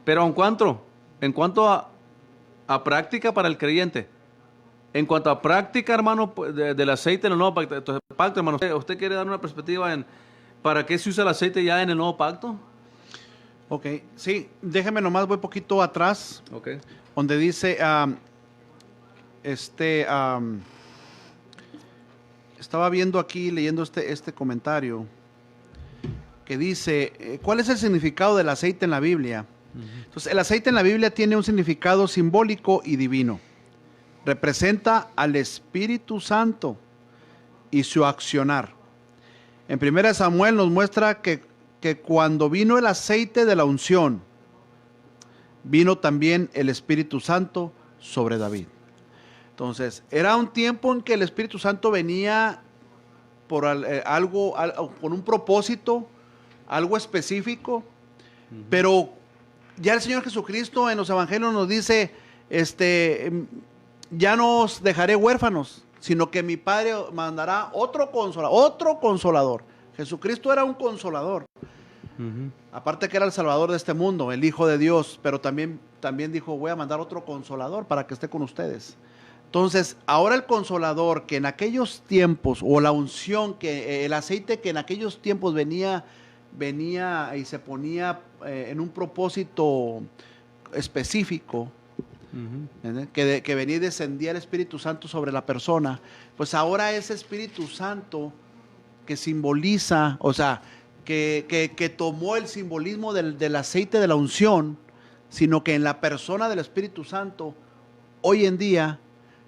Pero en cuanto a práctica para el creyente, en cuanto a práctica, hermano, del aceite en el Nuevo Pacto, hermano, ¿usted quiere dar una perspectiva para qué se usa el aceite ya en el Nuevo Pacto? Ok, sí, déjeme nomás, voy poquito atrás, donde dice, estaba viendo aquí, leyendo este comentario, que dice, ¿cuál es el significado del aceite en la Biblia? Entonces, el aceite en la Biblia tiene un significado simbólico y divino. Representa al Espíritu Santo y su accionar. En 1 Samuel nos muestra que cuando vino el aceite de la unción, vino también el Espíritu Santo sobre David. Entonces, era un tiempo en que el Espíritu Santo venía por algo, con un propósito, algo específico, pero ya el Señor Jesucristo en los evangelios nos dice, ya no os dejaré huérfanos, sino que mi Padre mandará otro consolador. Jesucristo era un consolador. Aparte que era el Salvador de este mundo, el Hijo de Dios, pero también dijo, voy a mandar otro consolador para que esté con ustedes. Entonces, ahora el consolador que en aquellos tiempos, o la unción, el aceite que en aquellos tiempos venía y se ponía en un propósito específico, que venía y descendía el Espíritu Santo sobre la persona, pues ahora ese Espíritu Santo que simboliza, o sea, que tomó el simbolismo del aceite de la unción, sino que en la persona del Espíritu Santo, hoy en día,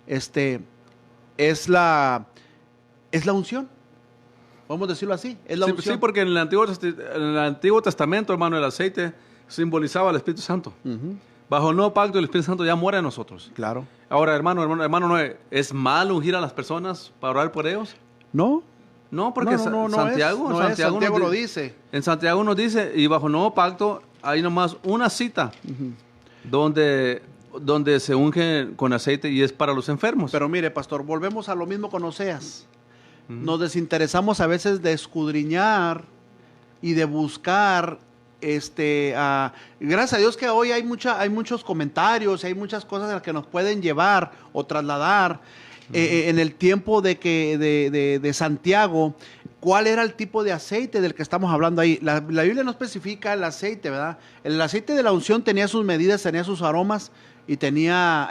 es la unción. Podemos decirlo así, es la unción. Sí, porque en el Antiguo Testamento, hermano, el aceite simbolizaba al Espíritu Santo. Bajo el nuevo pacto, el Espíritu Santo ya muere en nosotros. Claro. Ahora, hermano, ¿no es malo ungir a las personas para orar por ellos? No. No, porque Santiago lo dice. En Santiago nos dice, y bajo el nuevo pacto hay nomás una cita donde se unge con aceite y es para los enfermos. Pero mire, pastor, volvemos a lo mismo con Oseas. Nos desinteresamos a veces de escudriñar y de buscar. Gracias a Dios que hoy hay muchos comentarios, hay muchas cosas a las que nos pueden llevar o trasladar. En el tiempo de Santiago, ¿cuál era el tipo de aceite del que estamos hablando ahí? La Biblia no especifica el aceite, ¿verdad? El aceite de la unción tenía sus medidas, tenía sus aromas y tenía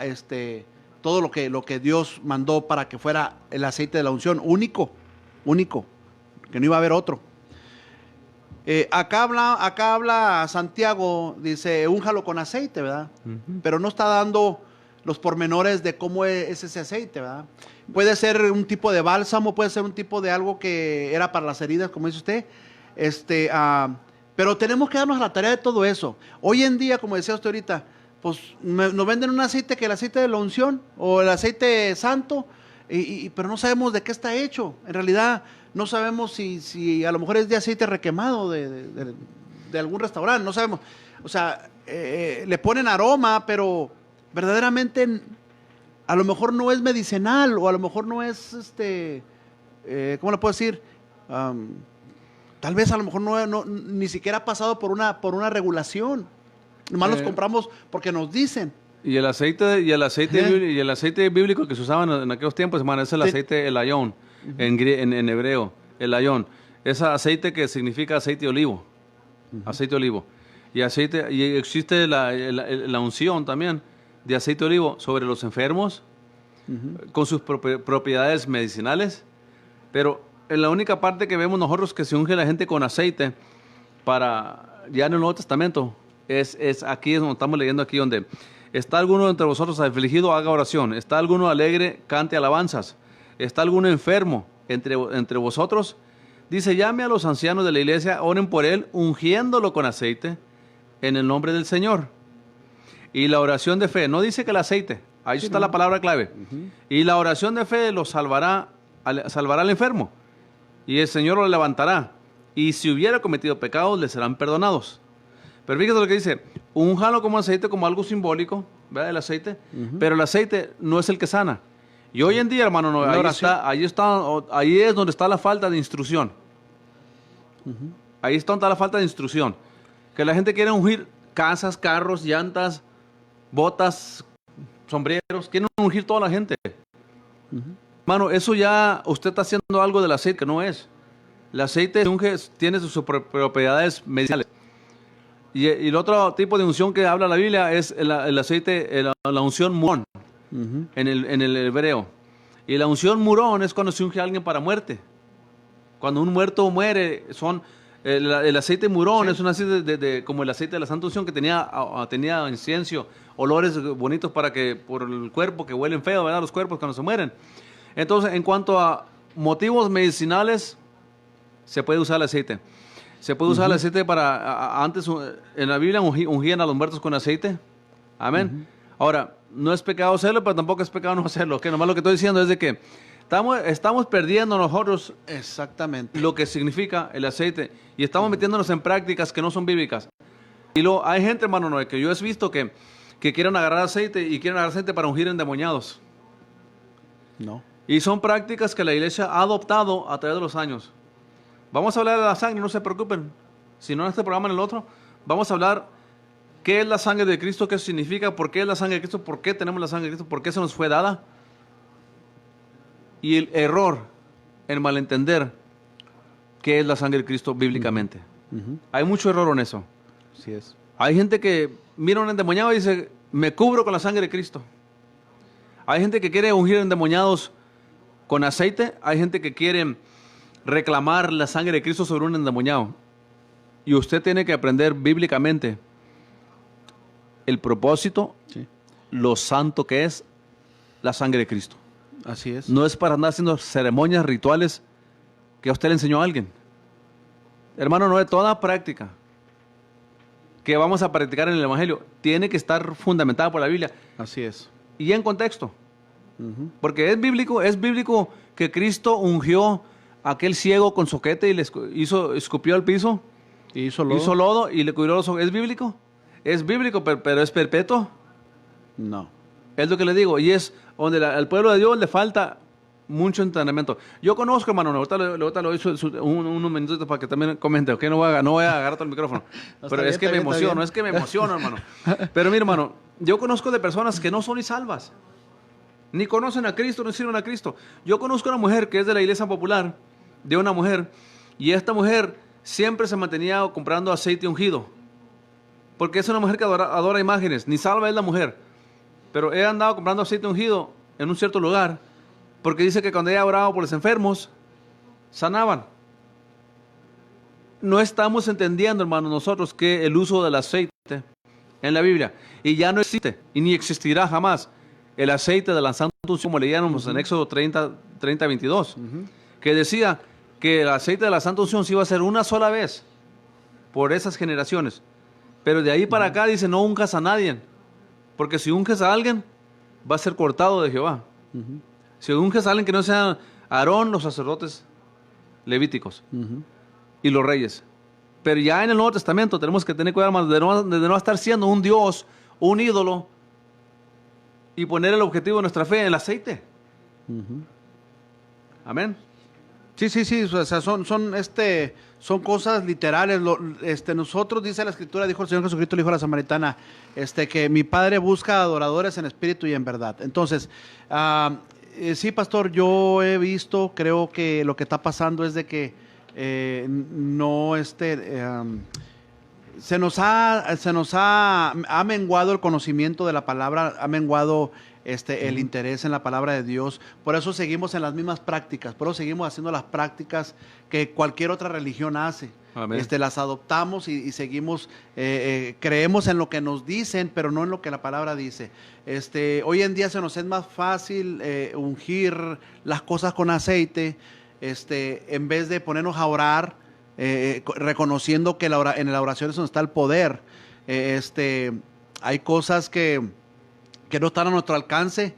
todo lo que Dios mandó para que fuera el aceite de la unción, único, que no iba a haber otro. Acá habla Santiago, dice, únjalo con aceite, ¿verdad? Pero no está dando los pormenores de cómo es ese aceite, ¿verdad? Puede ser un tipo de bálsamo, puede ser un tipo de algo que era para las heridas, como dice usted. Pero tenemos que darnos a la tarea de todo eso. Hoy en día, como decía usted ahorita, pues nos venden un aceite que el aceite de la unción o el aceite santo, pero no sabemos de qué está hecho. En realidad no sabemos si a lo mejor es de aceite requemado de algún restaurante, no sabemos. O sea, le ponen aroma, pero verdaderamente a lo mejor no es medicinal o a lo mejor no es, ¿cómo le puedo decir? Tal vez a lo mejor ni siquiera ha pasado por una regulación. Nomás los compramos porque nos dicen. Y el aceite bíblico que se usaba en aquellos tiempos, hermano, es el aceite elayón, en hebreo, elayón. Es aceite que significa aceite de olivo, aceite de olivo. Y existe la unción también de aceite de olivo sobre los enfermos, con sus propiedades medicinales. Pero en la única parte que vemos nosotros que se unge la gente con aceite, ya en el Nuevo Testamento, es aquí, es donde estamos leyendo aquí, donde está alguno entre vosotros afligido, haga oración. Está alguno alegre, cante alabanzas. Está alguno enfermo entre vosotros. Dice, llame a los ancianos de la iglesia, oren por él, ungiéndolo con aceite en el nombre del Señor. Y la oración de fe, no dice que el aceite, ahí está la palabra clave. Y la oración de fe lo salvará al enfermo. Y el Señor lo levantará. Y si hubiera cometido pecados, le serán perdonados. Pero fíjate lo que dice, únjalo como aceite, como algo simbólico, ¿verdad? El aceite, pero el aceite no es el que sana. Y hoy en día, hermano, no, ahí es donde está la falta de instrucción. Ahí está donde está la falta de instrucción. Que la gente quiere ungir casas, carros, llantas, botas, sombreros, quieren ungir toda la gente. Hermano, eso ya usted está haciendo algo del aceite que no es. El aceite tiene sus propiedades medicinales. Y el otro tipo de unción que habla la Biblia es el aceite, la unción murón, en el hebreo. Y la unción murón es cuando se unge a alguien para muerte. Cuando un muerto muere, el aceite murón es un aceite como el aceite de la santa unción que tenía incienso, olores bonitos por el cuerpo que huelen feo, ¿verdad? Los cuerpos cuando se mueren. Entonces, en cuanto a motivos medicinales, se puede usar el aceite. Se puede usar el aceite antes en la Biblia ungían a los muertos con aceite. Amén. Ahora, no es pecado hacerlo, pero tampoco es pecado no hacerlo. Que nomás lo que estoy diciendo es de que estamos perdiendo nosotros exactamente lo que significa el aceite y estamos metiéndonos en prácticas que no son bíblicas. Y hay gente, hermano, no, que yo he visto que quieren agarrar aceite y quieren agarrar aceite para ungir endemoniados. No. Y son prácticas que la iglesia ha adoptado a través de los años. Vamos a hablar de la sangre, no se preocupen. Si no en este programa, en el otro, vamos a hablar qué es la sangre de Cristo, qué significa, por qué es la sangre de Cristo, por qué tenemos la sangre de Cristo, por qué se nos fue dada. Y el error en malentender qué es la sangre de Cristo bíblicamente. Hay mucho error en eso. Así es. Hay gente que mira a un endemoniado y dice, me cubro con la sangre de Cristo. Hay gente que quiere ungir endemoniados con aceite, hay gente que quiere reclamar la sangre de Cristo sobre un endemoniado. Y usted tiene que aprender bíblicamente el propósito, lo santo que es la sangre de Cristo. Así es. No es para andar haciendo ceremonias, rituales que a usted le enseñó a alguien. Hermano, no es toda práctica que vamos a practicar en el Evangelio tiene que estar fundamentada por la Biblia. Así es. Y en contexto. Porque es bíblico que Cristo ungió a aquel ciego con soquete y le escupió al piso. Hizo lodo y le cubrió los ojos. ¿Es bíblico? Es bíblico, pero ¿es perpetuo? No. Es lo que le digo. Y es donde al pueblo de Dios le falta mucho entrenamiento. Yo conozco, hermano, ahorita lo hizo unos minutitos para que también comente, ¿ok? No voy a agarrar todo el micrófono. Pero es que me emociono, hermano. Pero mira, hermano, yo conozco de personas que no son ni salvas. Ni conocen a Cristo, ni sirven a Cristo. Yo conozco a una mujer que es de la iglesia popular, de una mujer, y esta mujer siempre se mantenía comprando aceite ungido. Porque es una mujer que adora imágenes. Ni salva es la mujer. Pero ella andaba comprando aceite ungido en un cierto lugar, porque dice que cuando ella oraba por los enfermos, sanaban. no estamos entendiendo, hermanos, nosotros que el uso del aceite en la Biblia, y ya no existe, y ni existirá jamás, el aceite de la santa unción, como leíamos en Éxodo 30:22, que decía que el aceite de la santa unción se iba a hacer una sola vez por esas generaciones. Pero de ahí para acá dice, no unjas a nadie, porque si unges a alguien, va a ser cortado de Jehová. Si unges a alguien que no sea Aarón, los sacerdotes levíticos y los reyes. Pero ya en el Nuevo Testamento tenemos que tener cuidado, hermanos, de no estar siendo un Dios, un ídolo, y poner el objetivo de nuestra fe en el aceite. Amén. Sí, o sea, son cosas literales. Nosotros, dice la Escritura, dijo el Señor Jesucristo, le dijo a la samaritana, que mi Padre busca adoradores en espíritu y en verdad. Entonces, sí, pastor, yo he visto, creo que lo que está pasando es de que se nos ha menguado el conocimiento de la palabra, ha menguado el interés en la palabra de Dios. Por eso seguimos en las mismas prácticas, por eso seguimos haciendo las prácticas que cualquier otra religión hace. Amén. Las adoptamos y seguimos, creemos en lo que nos dicen, pero no en lo que la palabra dice. Hoy en día se nos es más fácil ungir las cosas con aceite, en vez de ponernos a orar, reconociendo que en la oración es donde está el poder. Hay cosas que no están a nuestro alcance,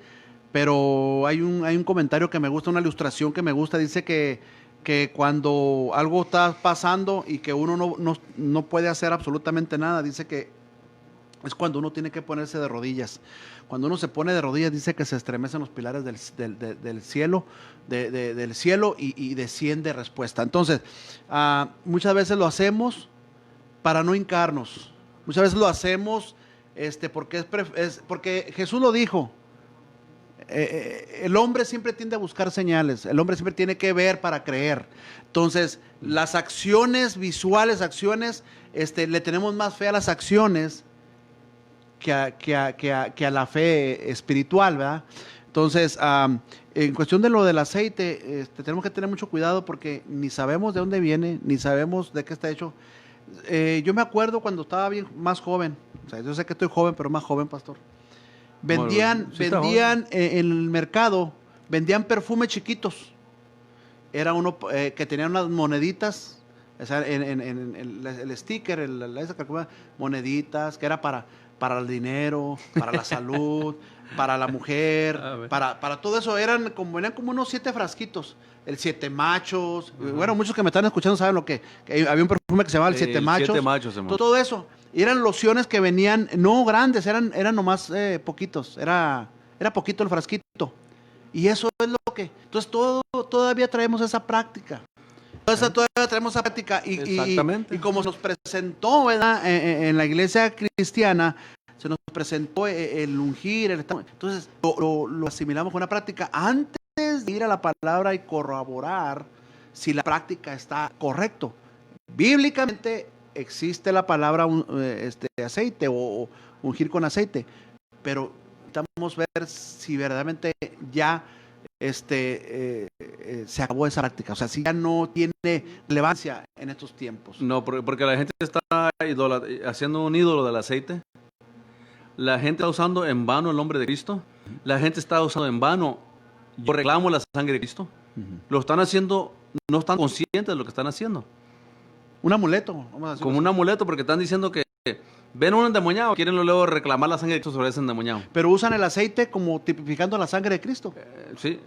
pero hay un comentario que me gusta, una ilustración que me gusta, dice que cuando algo está pasando y que uno no puede hacer absolutamente nada, dice que es cuando uno tiene que ponerse de rodillas. Cuando uno se pone de rodillas, dice que se estremecen los pilares del cielo, del cielo y desciende respuesta. Entonces, muchas veces lo hacemos para no hincarnos. Muchas veces lo hacemos porque Jesús lo dijo. El hombre siempre tiende a buscar señales, el hombre siempre tiene que ver para creer. Entonces, las acciones visuales, le tenemos más fe a las acciones que a la fe espiritual, ¿verdad? Entonces, en cuestión de lo del aceite, tenemos que tener mucho cuidado porque ni sabemos de dónde viene, ni sabemos de qué está hecho. Yo me acuerdo cuando estaba más joven, o sea, yo sé que estoy joven, pero más joven, pastor. Vendían en el mercado, vendían perfumes chiquitos. Era uno que tenía unas moneditas, o sea, en el sticker, esa moneditas, que era para el dinero, para la salud, para la mujer, para todo eso. Eran como unos 7 frasquitos. El 7 machos. Bueno, muchos que me están escuchando saben lo que había un perfume que se llamaba el 7 machos. 7 machos, todo eso. Y eran lociones que venían, no grandes, eran nomás poquitos. Era poquito el frasquito. Y eso es lo que. Entonces, todavía traemos esa práctica. Todavía traemos esa práctica. Y como se nos presentó, ¿verdad? En la iglesia cristiana, se nos presentó el ungir. Entonces, lo asimilamos con una práctica antes de ir a la palabra y corroborar si la práctica está correcto. Bíblicamente existe la palabra aceite o ungir con aceite, pero necesitamos ver si verdaderamente ya se acabó esa práctica, o sea, si ya no tiene relevancia en estos tiempos. No, porque la gente está haciendo un ídolo del aceite. La gente está usando en vano el nombre de Cristo. La gente está usando en vano, yo reclamo la sangre de Cristo. Lo están haciendo, no están conscientes de lo que están haciendo. Un amuleto, vamos a decirlo como así. Un amuleto, porque están diciendo que ven un endemoniado, quieren luego reclamar la sangre de Cristo sobre ese endemoniado. Pero usan el aceite como tipificando la sangre de Cristo. Sí.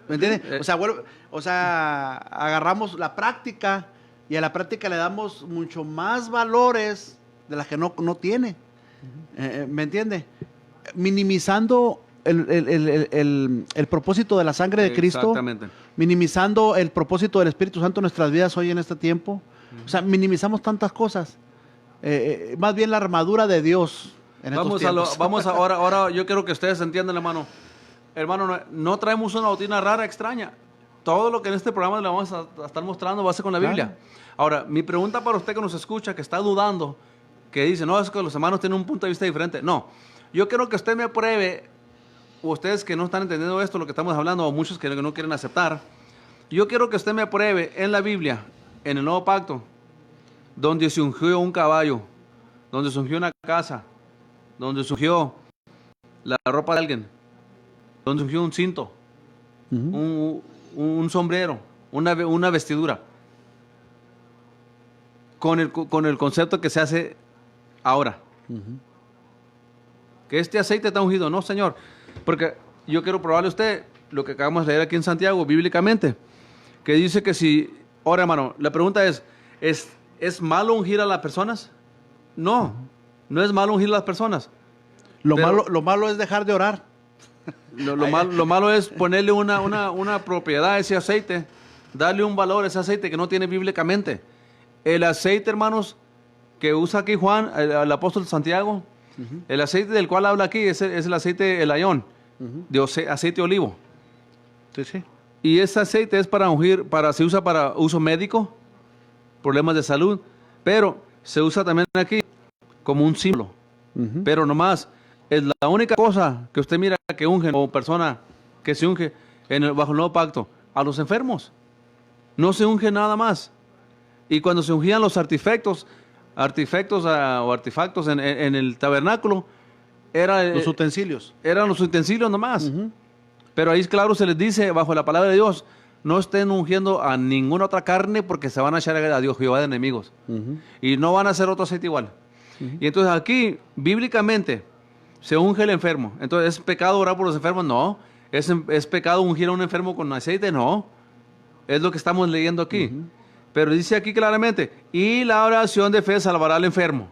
¿Me entiendes? O sea, agarramos la práctica y a la práctica le damos mucho más valores de las que no tiene. ¿Me entiendes? Minimizando el propósito de la sangre de Cristo. Exactamente. Minimizando el propósito del Espíritu Santo en nuestras vidas hoy en este tiempo. O sea, minimizamos tantas cosas. Más bien la armadura de Dios en estos tiempos. Vamos ahora yo quiero que ustedes entiendan, hermano. Hermano, no traemos una doctrina rara, extraña. Todo lo que en este programa le vamos a estar mostrando va a ser con la Biblia. Claro. Ahora, mi pregunta para usted que nos escucha, que está dudando, que dice, no, es que los hermanos tienen un punto de vista diferente. No, yo quiero que usted me pruebe, o ustedes que no están entendiendo esto, lo que estamos hablando, o muchos que no quieren aceptar, yo quiero que usted me pruebe en la Biblia, en el Nuevo Pacto, donde se ungió un caballo, donde se ungió una casa, donde se ungió la ropa de alguien, donde se ungió un cinto, un sombrero, una vestidura, con el concepto que se hace ahora. Que este aceite está ungido. No, Señor, porque yo quiero probarle a usted lo que acabamos de leer aquí en Santiago, bíblicamente, que dice que si, ahora hermano, la pregunta ¿es malo ungir a las personas? No, no es malo ungir a las personas. Lo Pero- malo es dejar de orar. Lo malo es ponerle una propiedad a ese aceite, darle un valor a ese aceite que no tiene bíblicamente. El aceite, hermanos, que usa aquí Juan, el apóstol Santiago, el aceite del cual habla aquí es el aceite el ayón, aceite olivo. Sí, sí. Y ese aceite es para ungir, se usa para uso médico, problemas de salud, pero se usa también aquí como un símbolo. Pero nomás, es la única cosa que usted mira que unge, o persona que se unge bajo el nuevo pacto, a los enfermos. No se unge nada más. Y cuando se ungían los artefactos o artefactos en el tabernáculo, Los utensilios. eran los utensilios nomás. Pero ahí claro se les dice, bajo la palabra de Dios, no estén ungiendo a ninguna otra carne porque se van a echar a Dios, Jehová de enemigos. Y no van a hacer otro aceite igual. Y entonces aquí, bíblicamente, se unge el enfermo. Entonces, ¿es pecado orar por los enfermos? No. ¿Es pecado ungir a un enfermo con aceite? No. Es lo que estamos leyendo aquí. Pero dice aquí claramente, y la oración de fe salvará al enfermo.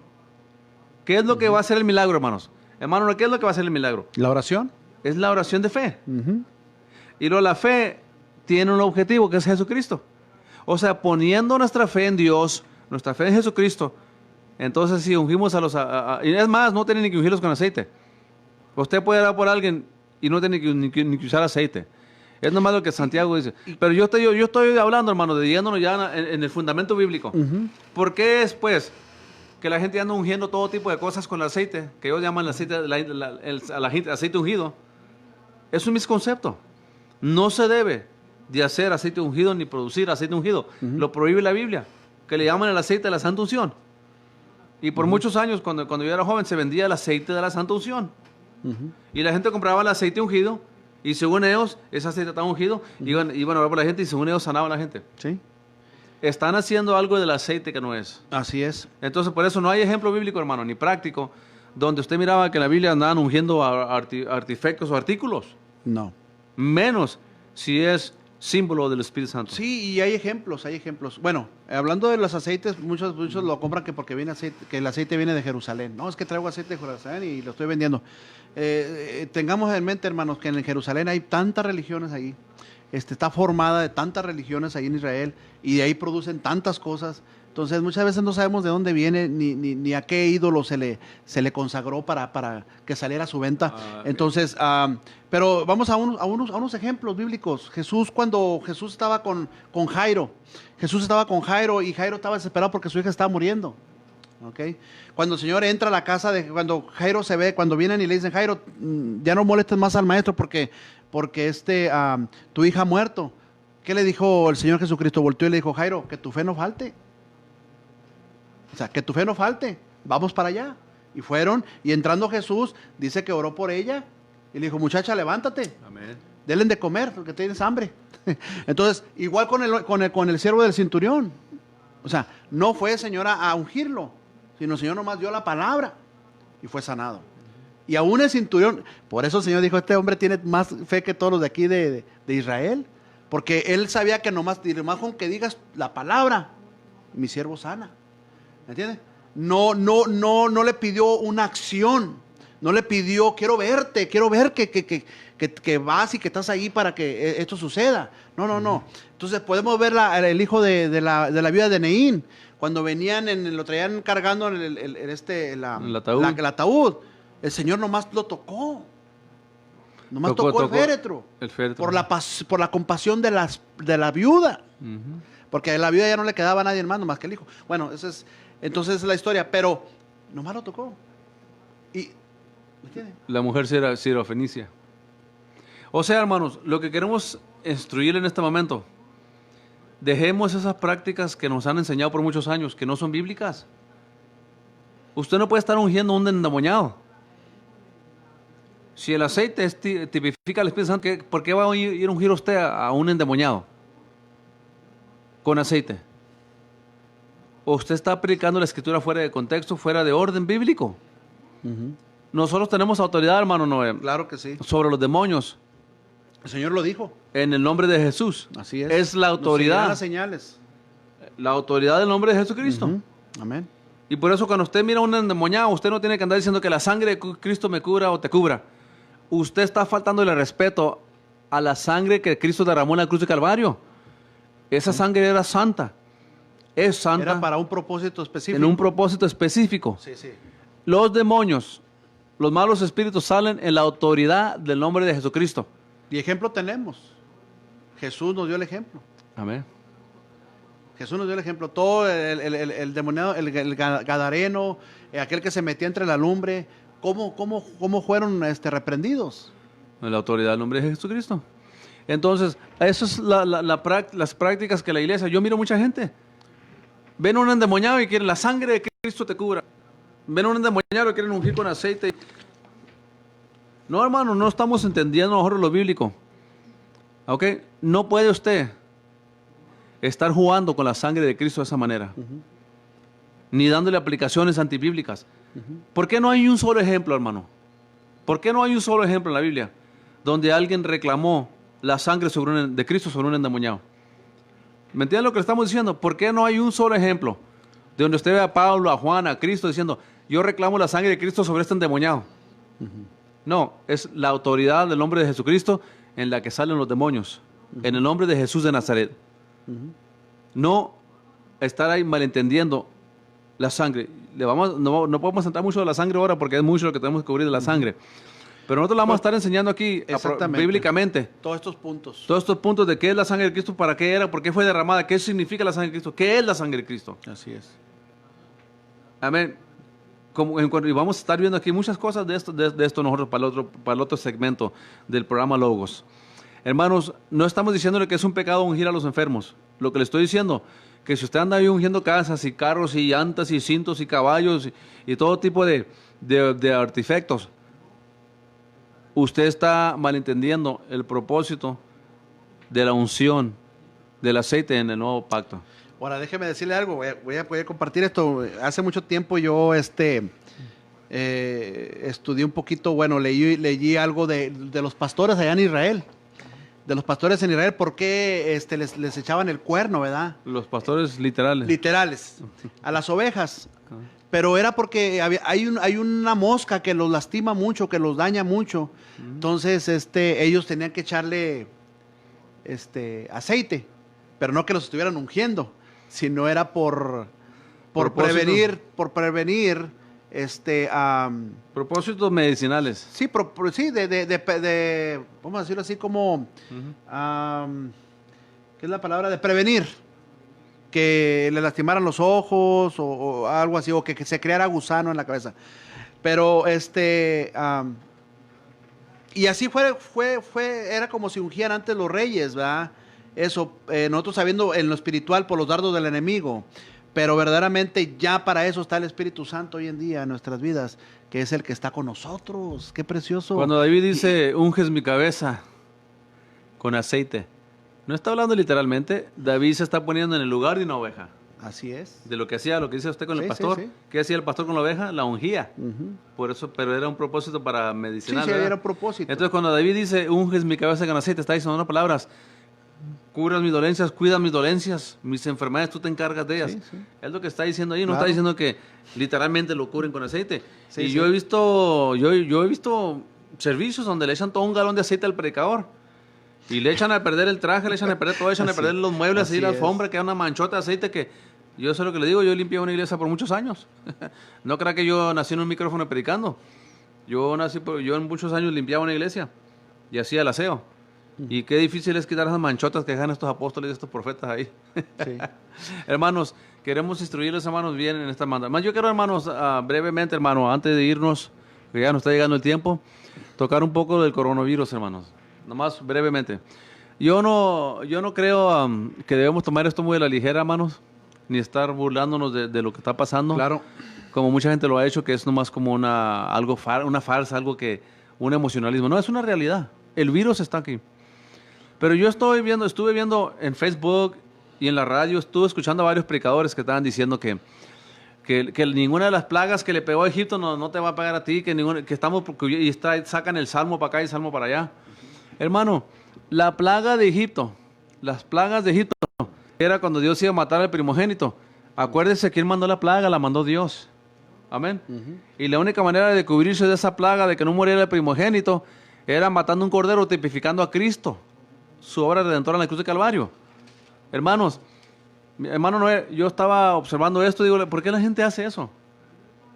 ¿Qué es lo que va a hacer el milagro, hermanos? Hermano, ¿qué es lo que va a hacer el milagro? La oración. Es la oración de fe. Y luego la fe tiene un objetivo, que es Jesucristo. O sea, poniendo nuestra fe en Dios, nuestra fe en Jesucristo, entonces si ungimos a los... y es más, no tienen ni que ungirlos con aceite. Usted puede orar por alguien y no tiene ni que usar aceite. Es nomás lo que Santiago dice. Pero yo estoy hablando, hermano, de yéndonos ya en el fundamento bíblico. ¿Por qué es, pues, que la gente anda ungiendo todo tipo de cosas con el aceite? Que ellos llaman el aceite, aceite ungido. Es un misconcepto. No se debe de hacer aceite ungido ni producir aceite ungido. Lo prohíbe la Biblia, que le llaman el aceite de la santa unción. Y por muchos años, cuando yo era joven, se vendía el aceite de la santa unción. Y la gente compraba el aceite ungido, y según ellos, ese aceite estaba ungido, iban a orar por la gente, y según ellos sanaban a la gente. Sí. Están haciendo algo del aceite que no es. Así es. Entonces, por eso no hay ejemplo bíblico, hermano, ni práctico, donde usted miraba que en la Biblia andaban ungiendo artefactos o artículos. No. Menos si es símbolo del Espíritu Santo. Sí, y hay ejemplos, hay ejemplos. Bueno, hablando de los aceites, muchos lo compran que porque viene aceite, que el aceite viene de Jerusalén. No, es que traigo aceite de Jerusalén y lo estoy vendiendo. Tengamos en mente, hermanos, que en Jerusalén hay tantas religiones ahí. Está formada de tantas religiones ahí en Israel y de ahí producen tantas cosas. Entonces, muchas veces no sabemos de dónde viene ni a qué ídolo se le consagró para que saliera a su venta. Entonces, pero vamos a unos ejemplos bíblicos. Cuando Jesús estaba con Jairo, y Jairo estaba desesperado porque su hija estaba muriendo. ¿Okay? Cuando el Señor entra a la casa, cuando Jairo cuando vienen y le dicen, Jairo, ya no molestes más al maestro porque tu hija ha muerto. ¿Qué le dijo el Señor Jesucristo? Volteó y le dijo, Jairo, que tu fe no falte. O sea, que tu fe no falte, vamos para allá. Y fueron, y entrando Jesús, dice que oró por ella, y le dijo, muchacha, levántate, Amén. denle de comer, porque tienes hambre. Entonces, igual con el siervo del centurión. O sea, no fue Señor a ungirlo, sino el Señor nomás dio la palabra, y fue sanado. Y aún el centurión, por eso el Señor dijo, este hombre tiene más fe que todos los de aquí de Israel, porque él sabía que nomás con que digas la palabra, mi siervo sana. ¿Me entiendes? No le pidió una acción. No le pidió, quiero ver que vas y que estás ahí para que esto suceda. No. Entonces podemos ver el hijo de la viuda de Neín. Cuando venían, lo traían cargando en el ataúd. El Señor nomás lo tocó. Nomás tocó el féretro. Por la compasión de la viuda. Porque a la viuda ya no le quedaba a nadie más, nomás que el hijo. Bueno, entonces es la historia, pero nomás lo tocó. ¿Me entiendes? La mujer sirofenicia. O sea, hermanos, lo que queremos instruir en este momento, Dejemos esas prácticas que nos han enseñado por muchos años, que no son bíblicas. Usted no puede estar ungiendo a un endemoniado. Si el aceite tipifica al Espíritu Santo, ¿por qué va a ir a ungir usted a un endemoniado con aceite? ¿O usted está aplicando la escritura fuera de contexto, fuera de orden bíblico? Nosotros tenemos autoridad, hermano Noé, Claro que sí. sobre los demonios, El Señor lo dijo. en el nombre de Jesús. Así es. Es la Nos seguirán autoridad. las señales. La autoridad del nombre de Jesucristo. Ujú. Amén. Y por eso cuando usted mira a un endemoniado, usted no tiene que andar diciendo que la sangre de Cristo me cubra o te cubra. Usted está faltándole respeto a la sangre que Cristo derramó en la cruz de Calvario. Esa sangre era santa. Es santa Era para un propósito específico. en un propósito específico. Sí, sí. Los demonios, los malos espíritus salen en la autoridad del nombre de Jesucristo. Y ejemplo tenemos. Jesús nos dio el ejemplo. Amén. Jesús nos dio el ejemplo. Todo el demoniado, el gadareno, aquel que se metía entre la lumbre, ¿cómo fueron reprendidos? En la autoridad del nombre de Jesucristo. Entonces, eso es las prácticas que la iglesia. Yo miro mucha gente. Ven a un endemoniado y quieren la sangre de Cristo te cubra. Ven a un endemoniado y quieren ungir con aceite. No, hermano, no estamos entendiendo mejor lo bíblico. ¿Ok? No puede usted estar jugando con la sangre de Cristo de esa manera. Ni dándole aplicaciones antibíblicas. ¿Por qué no hay un solo ejemplo, hermano? ¿Por qué no hay un solo ejemplo en la Biblia donde alguien reclamó la sangre de Cristo sobre un endemoniado? ¿Me entienden lo que le estamos diciendo? ¿Por qué no hay un solo ejemplo de donde usted ve a Pablo, a Juan, a Cristo diciendo, yo reclamo la sangre de Cristo sobre este endemoniado? No, es la autoridad del nombre de Jesucristo en la que salen los demonios, en el nombre de Jesús de Nazaret. No estar ahí malentendiendo la sangre. No podemos entrar mucho de la sangre ahora porque es mucho lo que tenemos que cubrir de la sangre. Pero nosotros la vamos a estar enseñando aquí bíblicamente. Todos estos puntos. Todos estos puntos de qué es la sangre de Cristo, para qué era, por qué fue derramada, qué significa la sangre de Cristo, qué es la sangre de Cristo. Así es. Amén. Y vamos a estar viendo aquí muchas cosas de esto nosotros para el otro segmento del programa Logos. Hermanos, no estamos diciéndole que es un pecado ungir a los enfermos. Lo que le estoy diciendo, que si usted anda ahí ungiendo casas y carros y llantas y cintos y caballos y todo tipo de artefactos, usted está malentendiendo el propósito de la unción del aceite en el nuevo pacto. Ahora, déjeme decirle algo, voy a compartir esto. Hace mucho tiempo yo estudié un poquito, leí algo de los pastores allá en Israel. De los pastores en Israel, ¿por qué les echaban el cuerno, verdad? Los pastores literales. Literales, a las ovejas. Pero era porque hay una mosca que los lastima mucho, que los daña mucho. Entonces, ellos tenían que echarle aceite, pero no que los estuvieran ungiendo, sino era por prevenir, propósitos medicinales. sí, vamos a decirlo así como, ¿qué es la palabra? De prevenir que le lastimaran los ojos o algo así, o que se creara gusano en la cabeza. Pero y así era como si ungían antes los reyes, ¿verdad? Eso, nosotros sabiendo en lo espiritual por los dardos del enemigo, pero verdaderamente ya para eso está el Espíritu Santo hoy en día en nuestras vidas, que es el que está con nosotros. Qué precioso. Cuando David dice, unges mi cabeza con aceite, no está hablando literalmente. David se está poniendo en el lugar de una oveja. Así es. De lo que hacía, lo que dice usted con el Sí, pastor. sí, sí. ¿Qué hacía el pastor con la oveja? La ungía. Por eso, pero era un propósito para medicinal. Sí, ¿verdad? era un propósito. Entonces, cuando David dice, unges mi cabeza con aceite, está diciendo unas palabras. Curas mis dolencias, cuida mis dolencias, mis enfermedades, tú te encargas de ellas. Sí, sí. Es lo que está diciendo ahí, no Claro. está diciendo que literalmente lo cubren con aceite. Sí, y sí. yo he visto servicios donde le echan todo un galón de aceite al predicador. Y le echan a perder el traje, le echan a perder todo, le echan a Así- perder los muebles, así y la es. alfombra, queda una manchota de aceite que... Yo sé lo que le digo, yo limpié una iglesia por muchos años. No crea que yo nací en un micrófono predicando. Yo en muchos años limpiaba una iglesia y hacía el aseo. Y qué difícil es quitar esas manchotas que dejan estos apóstoles y estos profetas ahí. Sí. Hermanos, queremos instruirles, hermanos, bien en esta manda. Más yo quiero, hermanos, brevemente, hermano, antes de irnos, que ya nos está llegando el tiempo, tocar un poco del coronavirus, hermanos. Nomás brevemente. Yo no creo que debemos tomar esto muy a la ligera, hermanos, ni estar burlándonos de lo que está pasando. Claro. Como mucha gente lo ha hecho, que es nomás como una farsa, un emocionalismo. No, es una realidad. El virus está aquí. Pero yo estuve viendo en Facebook y en la radio, estuve escuchando a varios predicadores que estaban diciendo que ninguna de las plagas que le pegó a Egipto no te va a pegar a ti, sacan el salmo para acá y el salmo para allá. Hermano, las plagas de Egipto, era cuando Dios iba a matar al primogénito. Acuérdese, ¿quién mandó la plaga? La mandó Dios. Amén. Y la única manera de cubrirse de esa plaga, de que no muriera el primogénito, era matando un cordero, tipificando a Cristo, su obra redentora en la cruz de Calvario. Hermanos, mi hermano Noé, yo estaba observando esto y digo, ¿por qué la gente hace eso?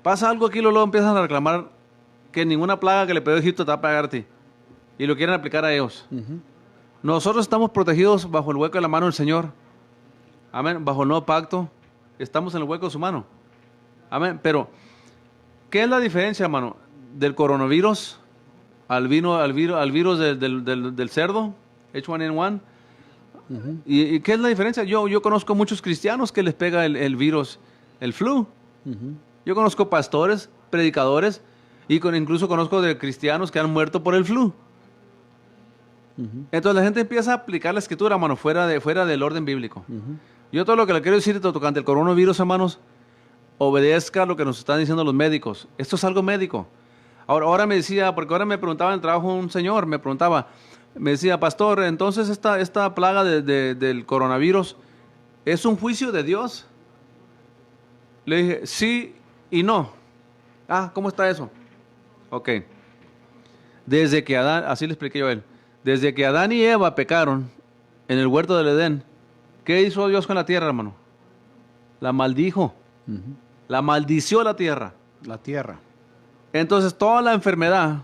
Pasa algo aquí y luego empiezan a reclamar que ninguna plaga que le pegó a Egipto te va a pegar a ti. Y lo quieren aplicar a ellos. Nosotros estamos protegidos bajo el hueco de la mano del Señor. Amén. Bajo el nuevo pacto, estamos en el hueco de su mano. Amén. Pero, ¿qué es la diferencia, hermano, del coronavirus al virus del cerdo, H1N1? ¿Y qué es la diferencia? Yo conozco muchos cristianos que les pega el virus, el flu. Yo conozco pastores, predicadores, y incluso conozco de cristianos que han muerto por el flu. Entonces la gente empieza a aplicar la escritura, hermano, fuera del orden bíblico. Yo todo lo que le quiero decir tocante el coronavirus, hermanos, obedezca lo que nos están diciendo los médicos. Esto es algo médico. Ahora me decía, porque ahora me preguntaba en el trabajo un señor, me decía, pastor, entonces esta plaga del coronavirus, ¿es un juicio de Dios? Le dije, sí y no. ¿Cómo está eso? Ok. Desde que Adán, así le expliqué yo a él, desde que Adán y Eva pecaron en el huerto del Edén, ¿qué hizo Dios con la tierra, hermano? La maldijo. La maldició la tierra. La tierra. Entonces toda la enfermedad,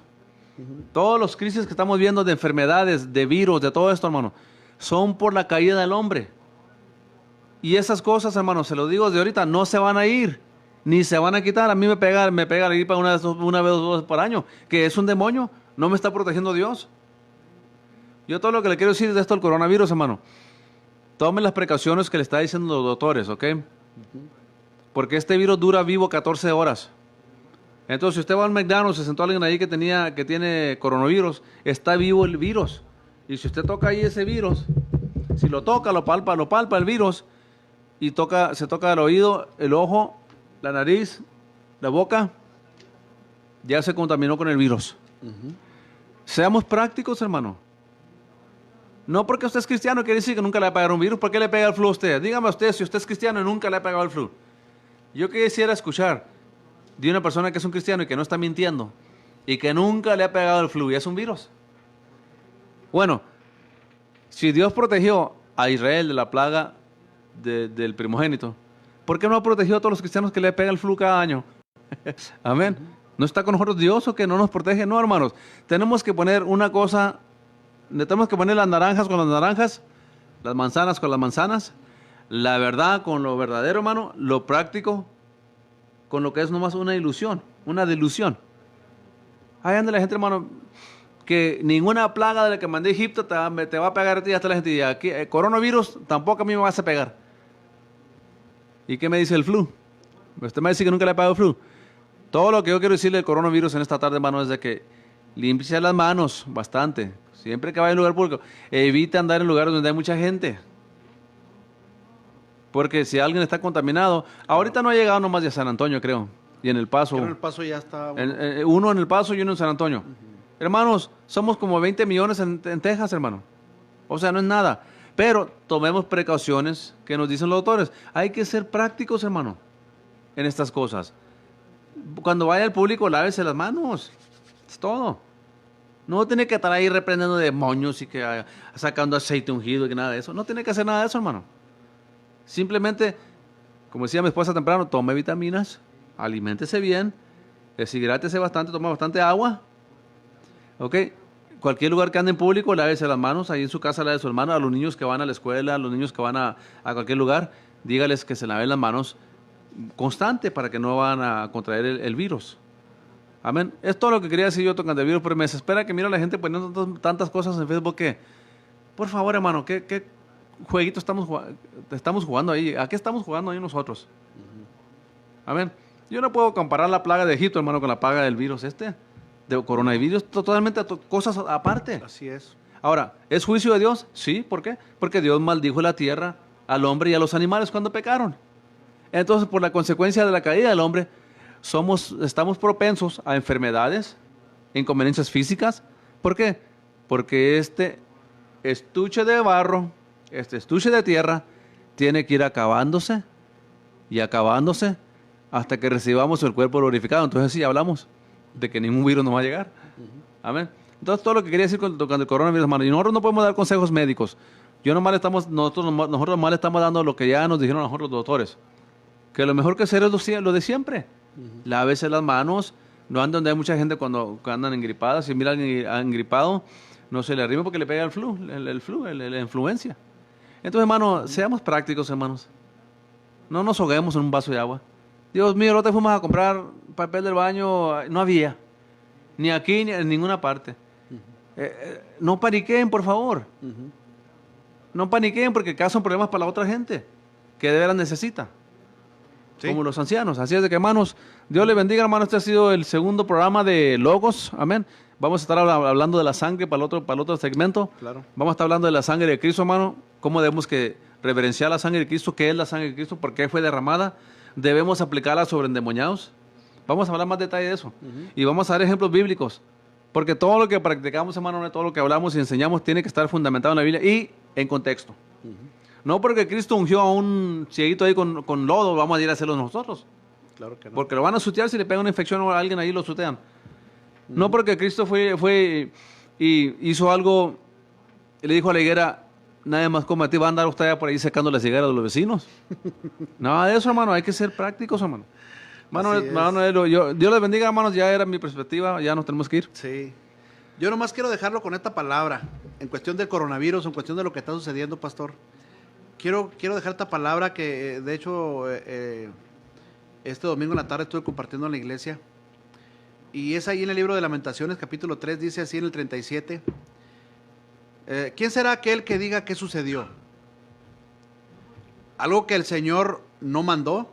todos los crisis que estamos viendo de enfermedades, de virus, de todo esto, hermano, son por la caída del hombre. Y esas cosas, hermano, se lo digo desde ahorita, no se van a ir, ni se van a quitar. A mí me pega la gripa una vez o dos veces por año, que es un demonio, no me está protegiendo Dios. Yo todo lo que le quiero decir de esto del coronavirus, hermano, tomen las precauciones que le está diciendo los doctores, ¿ok? Porque este virus dura vivo 14 horas. Entonces, si usted va al McDonald's, se sentó alguien ahí que tiene coronavirus, está vivo el virus. Y si usted toca ahí ese virus, si lo toca, lo palpa el virus, y se toca el oído, el ojo, la nariz, la boca, ya se contaminó con el virus. Seamos prácticos, hermano. No porque usted es cristiano quiere decir que nunca le va a pegar un virus. ¿Por qué le pega el flu a usted? Dígame usted, si usted es cristiano y nunca le ha pegado el flu. Yo quisiera escuchar de una persona que es un cristiano y que no está mintiendo y que nunca le ha pegado el flu y es un virus. Bueno, si Dios protegió a Israel de la plaga del primogénito, ¿por qué no ha protegido a todos los cristianos que le pega el flu cada año? Amén. ¿No está con nosotros Dios o que no nos protege? No, hermanos. Tenemos que poner una cosa, tenemos que poner las naranjas con las naranjas, las manzanas con las manzanas, la verdad con lo verdadero, hermano, lo práctico con lo que es nomás una ilusión, una delusión. Ahí anda la gente, hermano, que ninguna plaga de la que mandé a Egipto te va a pegar a ti. Hasta la gente dice, aquí, coronavirus tampoco a mí me vas a pegar. ¿Y qué me dice el flu? Usted me dice que nunca le ha pegado el flu. Todo lo que yo quiero decirle del coronavirus en esta tarde, hermano, es de que límpiese las manos bastante. Siempre que vaya a un lugar público, evite andar en lugares donde hay mucha gente. Porque si alguien está contaminado, ahorita no ha llegado nomás de San Antonio, creo, y en El Paso. Creo en El Paso ya está. Uno en El Paso y uno en San Antonio. Hermanos, somos como 20 millones en Texas, hermano. O sea, no es nada. Pero tomemos precauciones que nos dicen los doctores. Hay que ser prácticos, hermano, en estas cosas. Cuando vaya al público, lávese las manos. Es todo. No tiene que estar ahí reprendiendo demonios y que sacando aceite ungido y que nada de eso. No tiene que hacer nada de eso, hermano. Simplemente, como decía mi esposa temprano, tome vitaminas, aliméntese bien, deshidrátese bastante, tome bastante agua. ¿Ok? Cualquier lugar que ande en público, lávese las manos. Ahí en su casa, lave su hermano. A los niños que van a la escuela, a los niños que van a cualquier lugar, dígales que se laven las manos constante para que no van a contraer el virus. Amén. Es todo lo que quería decir yo tocando el virus, pero me desespera que miro a la gente poniendo tantas cosas en Facebook que Por favor, hermano, ¿qué jueguito estamos jugando ahí? ¿A qué estamos jugando ahí nosotros? Amén. Yo no puedo comparar la plaga de Egipto, hermano, con la plaga del virus de coronavirus, totalmente cosas aparte. Así es. Ahora, ¿es juicio de Dios? Sí, ¿por qué? Porque Dios maldijo la tierra, al hombre y a los animales cuando pecaron. Entonces, por la consecuencia de la caída del hombre, estamos propensos a enfermedades, inconveniencias físicas. ¿Por qué? Porque este estuche de barro, este estuche de tierra, tiene que ir acabándose y acabándose hasta que recibamos el cuerpo glorificado. Entonces sí, hablamos de que ningún virus nos va a llegar. Amén. Entonces todo lo que quería decir con el coronavirus, hermano, y nosotros no podemos dar consejos médicos. Nosotros nomás le estamos dando lo que ya nos dijeron a nosotros los doctores. Que lo mejor que hacer es lo de siempre. Lávese las manos, no ande donde hay mucha gente cuando andan engripadas. Si mira a alguien engripado, no se le arrime porque le pega el flu, la influencia. Entonces, hermano, seamos prácticos, hermanos. No nos ahoguemos en un vaso de agua. Dios mío, el otro día fuimos a comprar papel del baño, no había. Ni aquí, ni en ninguna parte. No paniquen, por favor. No paniquen porque causan problemas para la otra gente que de veras necesita. Sí. Como los ancianos. Así es de que, hermanos, Dios les bendiga, hermanos. Este ha sido el segundo programa de Logos. Amén. Vamos a estar hablando de la sangre para el otro segmento. Claro. Vamos a estar hablando de la sangre de Cristo, hermano. Cómo debemos que reverenciar la sangre de Cristo. ¿Qué es la sangre de Cristo? ¿Por qué fue derramada? Debemos aplicarla sobre endemoniados. Vamos a hablar más detalle de eso. Y vamos a dar ejemplos bíblicos. Porque todo lo que practicamos, hermano, todo lo que hablamos y enseñamos tiene que estar fundamentado en la Biblia y en contexto. No porque Cristo ungió a un cieguito ahí con lodo, vamos a ir a hacerlo nosotros. Claro que no. Porque lo van a sutear si le pegan una infección a alguien ahí, lo sutean. No porque Cristo fue y hizo algo y le dijo a la higuera, nadie más come a ti, va a andar usted por ahí secando las higueras de los vecinos. Nada de eso, hermano, hay que ser prácticos, hermano. Dios les bendiga, hermanos, ya era mi perspectiva, ya nos tenemos que ir. Sí. Yo nomás quiero dejarlo con esta palabra, en cuestión del coronavirus, en cuestión de lo que está sucediendo, pastor. Quiero dejar esta palabra que, de hecho, este domingo en la tarde estuve compartiendo en la iglesia. Y es ahí en el libro de Lamentaciones, capítulo 3, dice así en el 37. ¿Quién será aquel que diga qué sucedió? ¿Algo que el Señor no mandó?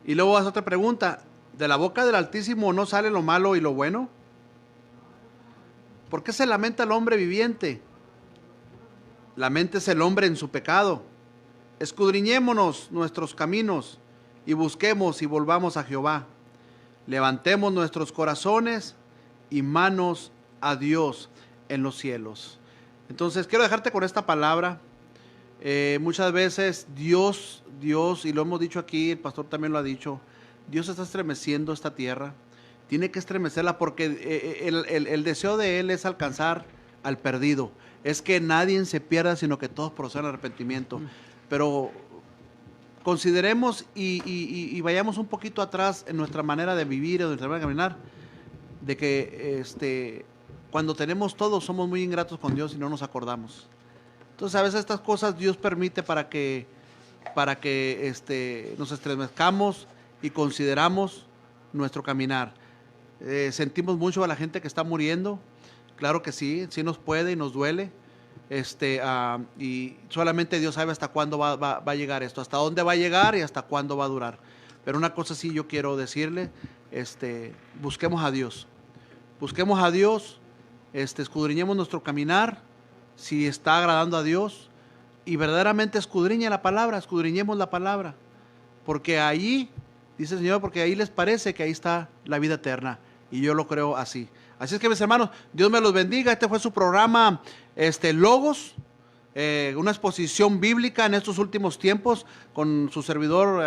Y luego hace otra pregunta. ¿De la boca del Altísimo no sale lo malo y lo bueno? ¿Por qué se lamenta el hombre viviente? Laméntese el hombre en su pecado. Escudriñémonos nuestros caminos y busquemos y volvamos a Jehová. Levantemos nuestros corazones y manos a Dios en los cielos. Entonces quiero dejarte con esta palabra. Muchas veces Dios, y lo hemos dicho aquí, el pastor también lo ha dicho, Dios está estremeciendo esta tierra. Tiene que estremecerla porque el deseo de Él es alcanzar al perdido. Es que nadie se pierda, sino que todos procedan al arrepentimiento. Pero consideremos y vayamos un poquito atrás en nuestra manera de vivir, en nuestra manera de caminar, de que cuando tenemos todo somos muy ingratos con Dios y no nos acordamos. Entonces a veces estas cosas Dios permite para que nos estremezcamos y consideramos nuestro caminar. Sentimos mucho a la gente que está muriendo. Claro que sí nos puede y nos duele. Y solamente Dios sabe hasta cuándo va a llegar esto, hasta dónde va a llegar y hasta cuándo va a durar. Pero una cosa sí yo quiero decirle, busquemos a Dios. Busquemos a Dios, escudriñemos nuestro caminar, si está agradando a Dios, y verdaderamente escudriñemos la palabra, porque ahí, dice el Señor, porque ahí les parece que ahí está la vida eterna, y yo lo creo así. Así es que, mis hermanos, Dios me los bendiga. Este fue su programa, Logos, una exposición bíblica en estos últimos tiempos con su servidor,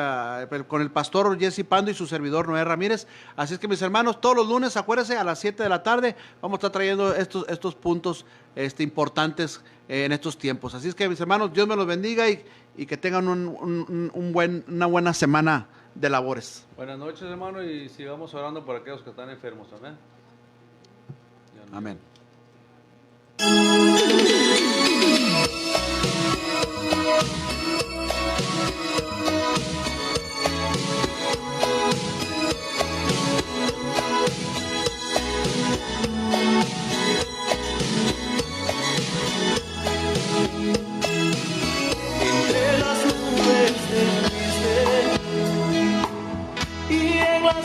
con el pastor Jesse Pando y su servidor Noé Ramírez. Así es que, mis hermanos, todos los lunes, acuérdense, a las 7 de la tarde, vamos a estar trayendo estos puntos importantes en estos tiempos. Así es que, mis hermanos, Dios me los bendiga y que tengan una buena semana de labores. Buenas noches, hermano, y sigamos orando por aquellos que están enfermos. Amén. Amén.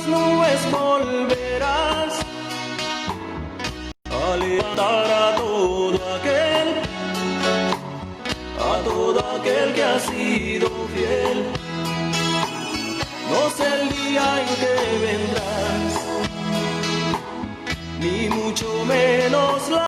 las nubes volverás a levantar a todo aquel que ha sido fiel. No sé el día en que vendrás, ni mucho menos la